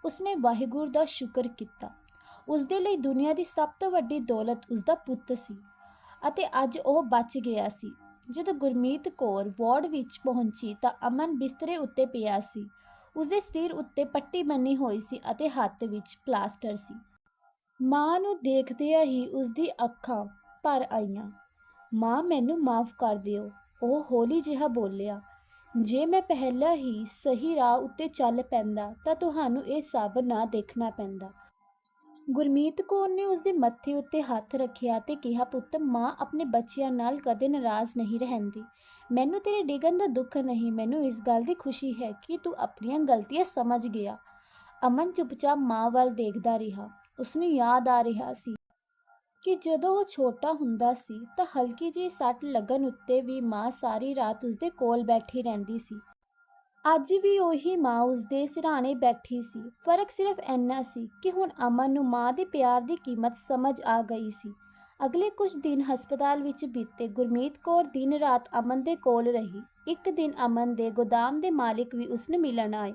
Speaker 1: ਉਸਨੇ ਵਾਹਿਗੁਰੂ ਦਾ ਸ਼ੁਕਰ ਕੀਤਾ। ਉਸਦੇ ਲਈ ਦੁਨੀਆ ਦੀ ਸਭ ਤੋਂ ਵੱਡੀ ਦੌਲਤ ਉਸਦਾ ਪੁੱਤ ਸੀ ਅਤੇ ਅੱਜ ਉਹ ਬਚ ਗਿਆ ਸੀ। ਜਦੋਂ ਗੁਰਮੀਤ ਕੌਰ ਵਾਰਡ ਵਿੱਚ ਪਹੁੰਚੀ ਤਾਂ ਅਮਨ ਬਿਸਤਰੇ ਉੱਤੇ ਪਿਆ ਸੀ। ਉਸਦੇ ਸਿਰ ਉੱਤੇ ਪੱਟੀ ਬੰਨ੍ਹੀ ਹੋਈ ਸੀ ਅਤੇ ਹੱਥ ਵਿੱਚ ਪਲਾਸਟਰ ਸੀ। ਮਾਂ ਨੂੰ ਦੇਖਦਿਆਂ ਹੀ ਉਸਦੀ ਅੱਖਾਂ ਭਰ ਆਈਆਂ। ਮਾਂ, ਮੈਨੂੰ ਮਾਫ਼ ਕਰ ਦਿਓ, ਉਹ ਹੌਲੀ ਜਿਹਾ ਬੋਲਿਆ। ਜੇ ਮੈਂ ਪਹਿਲਾਂ ਹੀ ਸਹੀ ਰਾਹ ਉੱਤੇ ਚੱਲ ਪੈਂਦਾ ਤਾਂ ਤੁਹਾਨੂੰ ਇਹ ਸਭ ਨਾ ਦੇਖਣਾ ਪੈਂਦਾ। ਗੁਰਮੀਤ ਕੌਰ ਨੇ ਉਸਦੇ ਮੱਥੇ ਉੱਤੇ ਹੱਥ ਰੱਖਿਆ ਅਤੇ ਕਿਹਾ, ਪੁੱਤ, ਮਾਂ ਆਪਣੇ ਬੱਚਿਆਂ ਨਾਲ ਕਦੇ ਨਾਰਾਜ਼ ਨਹੀਂ ਰਹਿੰਦੀ। ਮੈਨੂੰ ਤੇਰੇ ਡਿੱਗਣ ਦਾ ਦੁੱਖ ਨਹੀਂ, ਮੈਨੂੰ ਇਸ ਗੱਲ ਦੀ ਖੁਸ਼ੀ ਹੈ ਕਿ ਤੂੰ ਆਪਣੀਆਂ ਗਲਤੀਆਂ ਸਮਝ ਗਿਆ। ਅਮਨ ਚੁੱਪਚਾਪ ਮਾਂ ਵੱਲ ਦੇਖਦਾ ਰਿਹਾ। ਉਸਨੂੰ ਯਾਦ ਆ ਰਿਹਾ ਸੀ ਕਿ ਜਦੋਂ ਉਹ ਛੋਟਾ ਹੁੰਦਾ ਸੀ ਤਾਂ ਹਲਕੀ ਜਿਹੀ ਸੱਟ ਲੱਗਣ ਉੱਤੇ ਵੀ ਮਾਂ ਸਾਰੀ ਰਾਤ ਉਸਦੇ ਕੋਲ ਬੈਠੀ ਰਹਿੰਦੀ ਸੀ। ਅੱਜ ਵੀ ਉਹੀ ਮਾਂ ਉਸਦੇ ਸਿਰਹਾਣੇ ਬੈਠੀ ਸੀ। ਫਰਕ ਸਿਰਫ ਇੰਨਾ ਸੀ ਕਿ ਹੁਣ ਅਮਨ ਨੂੰ ਮਾਂ ਦੇ ਪਿਆਰ ਦੀ ਕੀਮਤ ਸਮਝ ਆ ਗਈ ਸੀ। ਅਗਲੇ ਕੁਝ ਦਿਨ ਹਸਪਤਾਲ ਵਿੱਚ ਬੀਤੇ। ਗੁਰਮੀਤ ਕੌਰ ਦਿਨ ਰਾਤ ਅਮਨ ਦੇ ਕੋਲ ਰਹੀ। ਇੱਕ ਦਿਨ ਅਮਨ ਦੇ ਗੋਦਾਮ ਦੇ ਮਾਲਿਕ ਵੀ ਉਸ ਨੂੰ ਮਿਲਣ ਆਏ।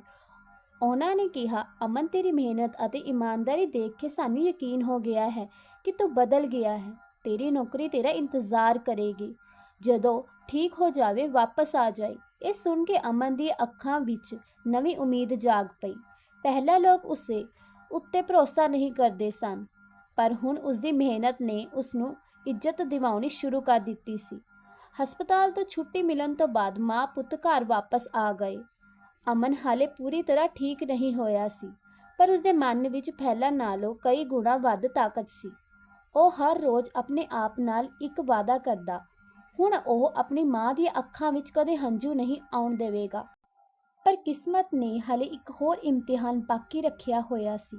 Speaker 1: ਉਹਨਾਂ ਨੇ ਕਿਹਾ, ਅਮਨ, ਤੇਰੀ ਮਿਹਨਤ ਅਤੇ ਇਮਾਨਦਾਰੀ ਦੇਖ ਕੇ ਸਾਨੂੰ ਯਕੀਨ ਹੋ ਗਿਆ ਹੈ ਕਿ ਤੂੰ ਬਦਲ ਗਿਆ ਹੈ। ਤੇਰੀ ਨੌਕਰੀ ਤੇਰਾ ਇੰਤਜ਼ਾਰ ਕਰੇਗੀ। ਜਦੋਂ ਠੀਕ ਹੋ ਜਾਵੇ ਵਾਪਸ ਆ ਜਾਏ। ਇਹ ਸੁਣ ਕੇ ਅਮਨ ਦੀ ਅੱਖਾਂ ਵਿੱਚ ਨਵੀਂ ਉਮੀਦ ਜਾਗ ਪਈ। ਪਹਿਲਾਂ ਲੋਕ ਉਸੇ ਉੱਤੇ ਭਰੋਸਾ ਨਹੀਂ ਕਰਦੇ ਸਨ, ਪਰ ਹੁਣ ਉਸਦੀ ਮਿਹਨਤ ਨੇ ਉਸਨੂੰ ਇੱਜ਼ਤ ਦਿਵਾਉਣੀ ਸ਼ੁਰੂ ਕਰ ਦਿੱਤੀ ਸੀ। ਹਸਪਤਾਲ ਤੋਂ ਛੁੱਟੀ ਮਿਲਣ ਤੋਂ ਬਾਅਦ ਮਾਂ ਪੁੱਤ ਘਰ ਵਾਪਸ ਆ ਗਏ। ਅਮਨ ਹਾਲੇ ਪੂਰੀ ਤਰ੍ਹਾਂ ਠੀਕ ਨਹੀਂ ਹੋਇਆ ਸੀ, ਪਰ ਉਸਦੇ ਮਨ ਵਿੱਚ ਪਹਿਲਾਂ ਨਾਲੋਂ ਕਈ ਗੁਣਾ ਵੱਧ ਤਾਕਤ ਸੀ। ਉਹ ਹਰ ਰੋਜ਼ ਆਪਣੇ ਆਪ ਨਾਲ ਇੱਕ ਵਾਅਦਾ ਕਰਦਾ, ਹੁਣ ਉਹ ਆਪਣੀ ਮਾਂ ਦੀਆਂ ਅੱਖਾਂ ਵਿੱਚ ਕਦੇ ਹੰਝੂ ਨਹੀਂ ਆਉਣ ਦੇਵੇਗਾ। ਪਰ ਕਿਸਮਤ ਨੇ ਹਾਲੇ ਇੱਕ ਹੋਰ ਇਮਤਿਹਾਨ ਬਾਕੀ ਰੱਖਿਆ ਹੋਇਆ ਸੀ।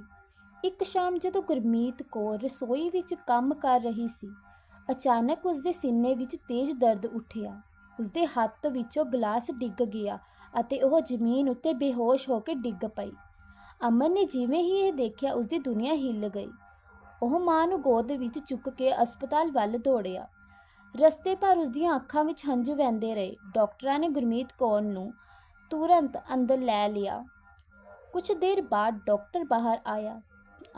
Speaker 1: ਇੱਕ ਸ਼ਾਮ ਜਦੋਂ ਗੁਰਮੀਤ ਕੌਰ ਰਸੋਈ ਵਿੱਚ ਕੰਮ ਕਰ ਰਹੀ ਸੀ, ਅਚਾਨਕ ਉਸਦੇ ਸੀਨੇ ਵਿੱਚ ਤੇਜ਼ ਦਰਦ ਉੱਠਿਆ। ਉਸਦੇ ਹੱਥ ਵਿੱਚੋਂ ਗਲਾਸ ਡਿੱਗ ਗਿਆ ਅਤੇ ਉਹ ਜ਼ਮੀਨ ਉੱਤੇ ਬੇਹੋਸ਼ ਹੋ ਕੇ ਡਿੱਗ ਪਈ। ਅਮਨ ਨੇ ਜਿਵੇਂ ਹੀ ਇਹ ਦੇਖਿਆ, ਉਸਦੀ ਦੁਨੀਆ ਹਿੱਲ ਗਈ। ਉਹ ਮਾਂ ਨੂੰ ਗੋਦ ਵਿੱਚ ਚੁੱਕ ਕੇ ਹਸਪਤਾਲ ਵੱਲ ਦੌੜਿਆ। ਰਸਤੇ ਭਰ ਉਸਦੀਆਂ ਅੱਖਾਂ ਵਿੱਚ ਹੰਝੂ ਵਹਿੰਦੇ ਰਹੇ। ਡਾਕਟਰਾਂ ਨੇ ਗੁਰਮੀਤ ਕੌਰ ਨੂੰ ਤੁਰੰਤ ਅੰਦਰ ਲੈ ਲਿਆ। ਕੁਝ ਦੇਰ ਬਾਅਦ ਡਾਕਟਰ ਬਾਹਰ ਆਇਆ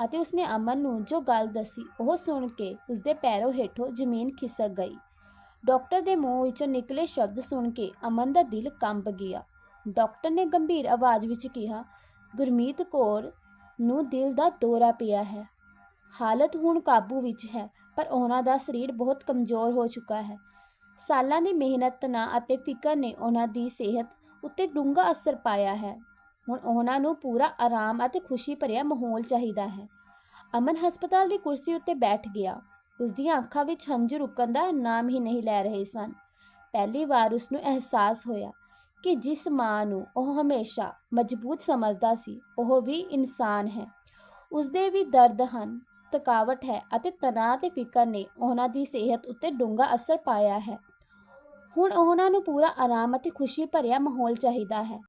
Speaker 1: ਅਤੇ ਉਸਨੇ ਅਮਨ ਨੂੰ ਜੋ ਗੱਲ ਦੱਸੀ ਉਹ ਸੁਣ ਕੇ ਉਸਦੇ ਪੈਰੋਂ ਹੇਠੋਂ ਜ਼ਮੀਨ ਖਿਸਕ ਗਈ। ਡਾਕਟਰ ਦੇ ਮੂੰਹ ਵਿੱਚੋਂ ਨਿਕਲੇ ਸ਼ਬਦ ਸੁਣ ਕੇ ਅਮਨ ਦਾ ਦਿਲ ਕੰਬ ਗਿਆ। ਡਾਕਟਰ ਨੇ ਗੰਭੀਰ ਆਵਾਜ਼ ਵਿੱਚ ਕਿਹਾ, ਗੁਰਮੀਤ ਕੌਰ ਨੂੰ ਦਿਲ ਦਾ ਦੌਰਾ ਪਿਆ ਹੈ। ਹਾਲਤ ਹੁਣ ਕਾਬੂ ਵਿੱਚ ਹੈ, ਪਰ ਉਹਨਾਂ ਦਾ ਸਰੀਰ ਬਹੁਤ ਕਮਜ਼ੋਰ ਹੋ ਚੁੱਕਾ ਹੈ। ਸਾਲਾਂ ਦੀ ਮਿਹਨਤ, ਤਣਾਅ ਅਤੇ ਫਿਕਰ ਨੇ ਉਹਨਾਂ ਦੀ ਸਿਹਤ ਉੱਤੇ ਡੂੰਘਾ ਅਸਰ ਪਾਇਆ ਹੈ। ਹੁਣ ਉਹਨਾਂ ਨੂੰ ਪੂਰਾ ਆਰਾਮ ਅਤੇ ਖੁਸ਼ੀ ਭਰਿਆ ਮਾਹੌਲ ਚਾਹੀਦਾ ਹੈ। ਅਮਨ ਹਸਪਤਾਲ ਦੀ ਕੁਰਸੀ ਉੱਤੇ ਬੈਠ ਗਿਆ। ਉਸਦੀਆਂ ਅੱਖਾਂ ਵਿੱਚ ਹੰਝੂ ਰੁਕਣ ਦਾ ਨਾਮ ਹੀ ਨਹੀਂ ਲੈ ਰਹੇ ਸਨ। ਪਹਿਲੀ ਵਾਰ ਉਸਨੂੰ ਅਹਿਸਾਸ ਹੋਇਆ ਕਿ ਜਿਸ ਮਾਂ ਨੂੰ ਉਹ ਹਮੇਸ਼ਾ ਮਜ਼ਬੂਤ ਸਮਝਦਾ ਸੀ, ਉਹ ਵੀ ਇਨਸਾਨ ਹੈ। ਉਸਦੇ ਵੀ ਦਰਦ ਹਨ, ਥਕਾਵਟ ਹੈ ਅਤੇ ਤਣਾਅ ਤੇ ਫਿਕਰ ਨੇ ਉਹਨਾਂ ਦੀ ਸਿਹਤ ਉੱਤੇ ਡੂੰਘਾ ਅਸਰ ਪਾਇਆ ਹੈ। ਹੁਣ ਉਹਨਾਂ ਨੂੰ ਪੂਰਾ ਆਰਾਮ ਅਤੇ ਖੁਸ਼ੀ ਭਰਿਆ ਮਾਹੌਲ ਚਾਹੀਦਾ ਹੈ।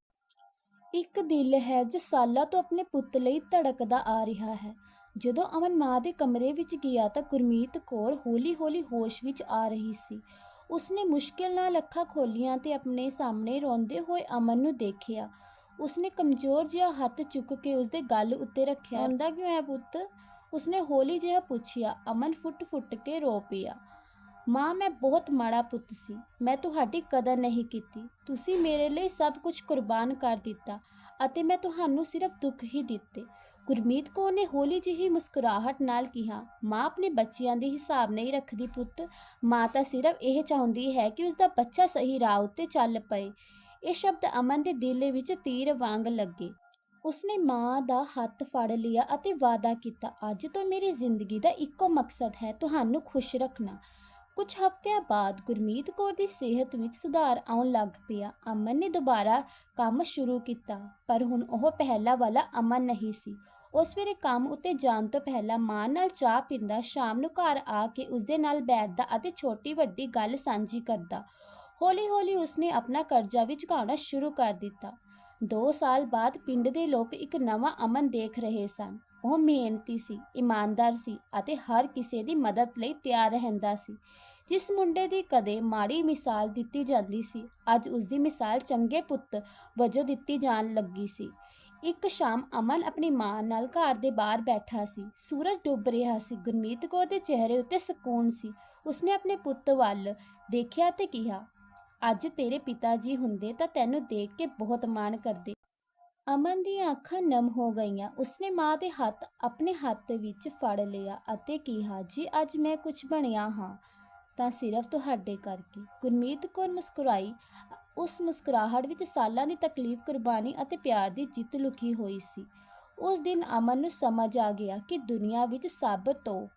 Speaker 1: ਇੱਕ ਦਿਲ ਹੈ ਜੋ ਸਾਲਾਂ ਤੋਂ ਆਪਣੇ ਪੁੱਤ ਲਈ ਧੜਕਦਾ ਆ ਰਿਹਾ ਹੈ। ਜਦੋਂ ਅਮਨ ਮਾਂ ਦੇ ਕਮਰੇ ਵਿੱਚ ਗਿਆ ਤਾਂ ਗੁਰਮੀਤ ਕੌਰ ਹੌਲੀ-ਹੌਲੀ ਹੋਸ਼ ਵਿੱਚ ਆ ਰਹੀ ਸੀ। ਉਸਨੇ ਮੁਸ਼ਕਿਲ ਨਾਲ ਅੱਖਾਂ ਖੋਲ੍ਹੀਆਂ ਤੇ ਆਪਣੇ ਸਾਹਮਣੇ ਰੋਂਦੇ ਹੋਏ ਅਮਨ ਨੂੰ ਦੇਖਿਆ। ਉਸਨੇ ਕਮਜ਼ੋਰ ਜਿਹਾ ਹੱਥ ਚੁੱਕ ਕੇ ਉਸਦੇ ਗਲ ਉੱਤੇ ਰੱਖਿਆ। ਰੋਂਦਾ ਕਿਉਂ ਹੈ ਪੁੱਤ? ਉਸਨੇ ਹੌਲੀ ਜਿਹਾ ਪੁੱਛਿਆ। ਅਮਨ ਫੁੱਟ-ਫੁੱਟ ਕੇ ਰੋ ਪਿਆ। ਮਾਂ, ਮੈਂ ਬਹੁਤ ਮਾੜਾ ਪੁੱਤ ਸੀ। ਮੈਂ ਤੁਹਾਡੀ ਕਦਰ ਨਹੀਂ ਕੀਤੀ। ਤੁਸੀਂ ਮੇਰੇ ਲਈ ਸਭ ਕੁਝ ਕੁਰਬਾਨ ਕਰ ਦਿੱਤਾ ਅਤੇ ਮੈਂ ਤੁਹਾਨੂੰ ਸਿਰਫ ਦੁੱਖ ਹੀ ਦਿੱਤੇ। ਗੁਰਮੀਤ ਕੌਰ ਨੇ ਹੌਲੀ ਜਿਹੀ ਮੁਸਕਰਾਹਟ ਨਾਲ ਕਿਹਾ, ਮਾਂ ਆਪਣੇ ਬੱਚਿਆਂ ਦੇ ਹਿਸਾਬ ਨਹੀਂ ਰੱਖਦੀ ਪੁੱਤ। ਮਾਂ ਤਾਂ ਸਿਰਫ ਇਹ ਚਾਹੁੰਦੀ ਹੈ ਕਿ ਉਸਦਾ ਬੱਚਾ ਸਹੀ ਰਾਹ ਉੱਤੇ ਚੱਲ ਪਏ। ਇਹ ਸ਼ਬਦ ਅਮਨ ਦੇ ਦਿਲ ਵਿੱਚ ਤੀਰ ਵਾਂਗ ਲੱਗੇ। ਉਸਨੇ ਮਾਂ ਦਾ ਹੱਥ ਫੜ ਲਿਆ ਅਤੇ ਵਾਅਦਾ ਕੀਤਾ, ਅੱਜ ਤੋਂ ਮੇਰੀ ਜ਼ਿੰਦਗੀ ਦਾ ਇੱਕੋ ਮਕਸਦ ਹੈ, ਤੁਹਾਨੂੰ ਖੁਸ਼ ਰੱਖਣਾ। ਕੁਝ ਹਫ਼ਤਿਆਂ ਬਾਅਦ ਗੁਰਮੀਤ ਕੌਰ ਦੀ ਸਿਹਤ ਵਿੱਚ ਸੁਧਾਰ ਆਉਣ ਲੱਗ ਪਿਆ। ਅਮਨ ਨੇ ਦੁਬਾਰਾ ਕੰਮ ਸ਼ੁਰੂ ਕੀਤਾ, ਪਰ ਹੁਣ ਉਹ ਪਹਿਲਾਂ ਵਾਲਾ ਅਮਨ ਨਹੀਂ ਸੀ। ਉਹ ਸਵੇਰੇ ਕੰਮ ਉੱਤੇ ਜਾਣ ਤੋਂ ਪਹਿਲਾਂ ਮਾਂ ਨਾਲ ਚਾਹ ਪੀਂਦਾ, ਸ਼ਾਮ ਨੂੰ ਘਰ ਆ ਕੇ ਉਸਦੇ ਨਾਲ ਬੈਠਦਾ ਅਤੇ ਛੋਟੀ ਵੱਡੀ ਗੱਲ ਸਾਂਝੀ ਕਰਦਾ। ਹੌਲੀ-ਹੌਲੀ ਉਸਨੇ ਆਪਣਾ ਕਰਜ਼ਾ ਵੀ ਚੁਕਾਉਣਾ ਸ਼ੁਰੂ ਕਰ ਦਿੱਤਾ। 2 ਸਾਲ ਬਾਅਦ ਪਿੰਡ ਦੇ ਲੋਕ ਇੱਕ ਨਵਾਂ ਅਮਨ ਦੇਖ ਰਹੇ ਸਨ। ਉਹ ਮਿਹਨਤੀ ਸੀ, ਇਮਾਨਦਾਰ ਸੀ ਅਤੇ ਹਰ ਕਿਸੇ ਦੀ ਮਦਦ ਲਈ ਤਿਆਰ ਰਹਿੰਦਾ ਸੀ। ਜਿਸ ਮੁੰਡੇ ਦੀ ਕਦੇ ਮਾੜੀ ਮਿਸਾਲ ਦਿੱਤੀ ਜਾਂਦੀ ਸੀ, ਅੱਜ ਉਸ ਦੀ ਮਿਸਾਲ ਚੰਗੇ ਪੁੱਤ ਵਜੋਂ ਦਿੱਤੀ ਜਾਣ ਲੱਗੀ ਸੀ। ਇੱਕ ਸ਼ਾਮ ਅਮਨ ਆਪਣੀ ਮਾਂ ਨਾਲ ਘਰ ਦੇ ਬਾਹਰ ਬੈਠਾ ਸੀ। ਸੂਰਜ ਡੁੱਬ ਰਿਹਾ ਸੀ। ਗੁਰਮੀਤ ਕੌਰ ਦੇ ਚਿਹਰੇ ਉੱਤੇ ਸਕੂਨ ਸੀ। ਉਸਨੇ ਆਪਣੇ ਪੁੱਤ ਵੱਲ ਦੇਖਿਆ ਤੇ ਕਿਹਾ, ਅੱਜ ਤੇਰੇ ਪਿਤਾ ਜੀ ਹੁੰਦੇ ਤਾਂ ਤੈਨੂੰ ਦੇਖ ਕੇ ਬਹੁਤ ਮਾਣ ਕਰਦੇ। ਅਮਨ ਦੀਆਂ ਅੱਖਾਂ ਨਮ ਹੋ ਗਈਆਂ। ਉਸਨੇ ਮਾਂ ਦੇ ਹੱਥ ਆਪਣੇ ਹੱਥ ਵਿੱਚ ਫੜ ਲਿਆ ਅਤੇ ਕਿਹਾ, ਜੀ ਅੱਜ ਮੈਂ ਕੁਝ ਬਣਿਆ ਹਾਂ ਤਾਂ ਸਿਰਫ ਤੁਹਾਡੇ ਕਰਕੇ। ਗੁਰਮੀਤ ਕੌਰ ਮੁਸਕਰਾਈ। ਉਸ ਮੁਸਕਰਾਹਟ ਵਿੱਚ ਸਾਲਾਂ ਦੀ ਤਕਲੀਫ, ਕੁਰਬਾਨੀ ਅਤੇ ਪਿਆਰ ਦੀ ਜਿੱਤ ਲੁਕੀ ਹੋਈ ਸੀ। ਉਸ ਦਿਨ ਅਮਨ ਨੂੰ ਸਮਝ ਆ ਗਿਆ ਕਿ ਦੁਨੀਆ ਵਿੱਚ ਸਭ ਤੋਂ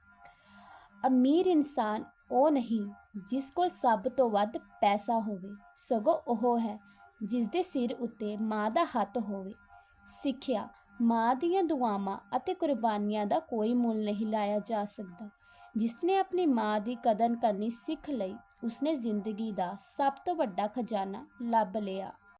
Speaker 1: ਅਮੀਰ ਇਨਸਾਨ ਉਹ ਨਹੀਂ ਜਿਸ ਕੋਲ ਸਭ ਤੋਂ ਵੱਧ ਪੈਸਾ ਹੋਵੇ, ਸਗੋਂ ਉਹ ਹੈ ਜਿਸ ਦੇ ਸਿਰ ਉੱਤੇ ਮਾਂ ਦਾ ਹੱਥ ਹੋਵੇ। ਸਿੱਖਿਆ, ਮਾਂ ਦੀਆਂ ਦੁਆਵਾਂ ਅਤੇ ਕੁਰਬਾਨੀਆਂ ਦਾ ਕੋਈ ਮੁੱਲ ਨਹੀਂ ਲਾਇਆ ਜਾ ਸਕਦਾ। ਜਿਸਨੇ ਆਪਣੀ ਮਾਂ ਦੀ ਕਦਰ ਕਰਨੀ ਸਿੱਖ ਲਈ, ਉਸਨੇ ਜ਼ਿੰਦਗੀ ਦਾ ਸਭ ਤੋਂ ਵੱਡਾ ਖਜ਼ਾਨਾ ਲੱਭ ਲਿਆ।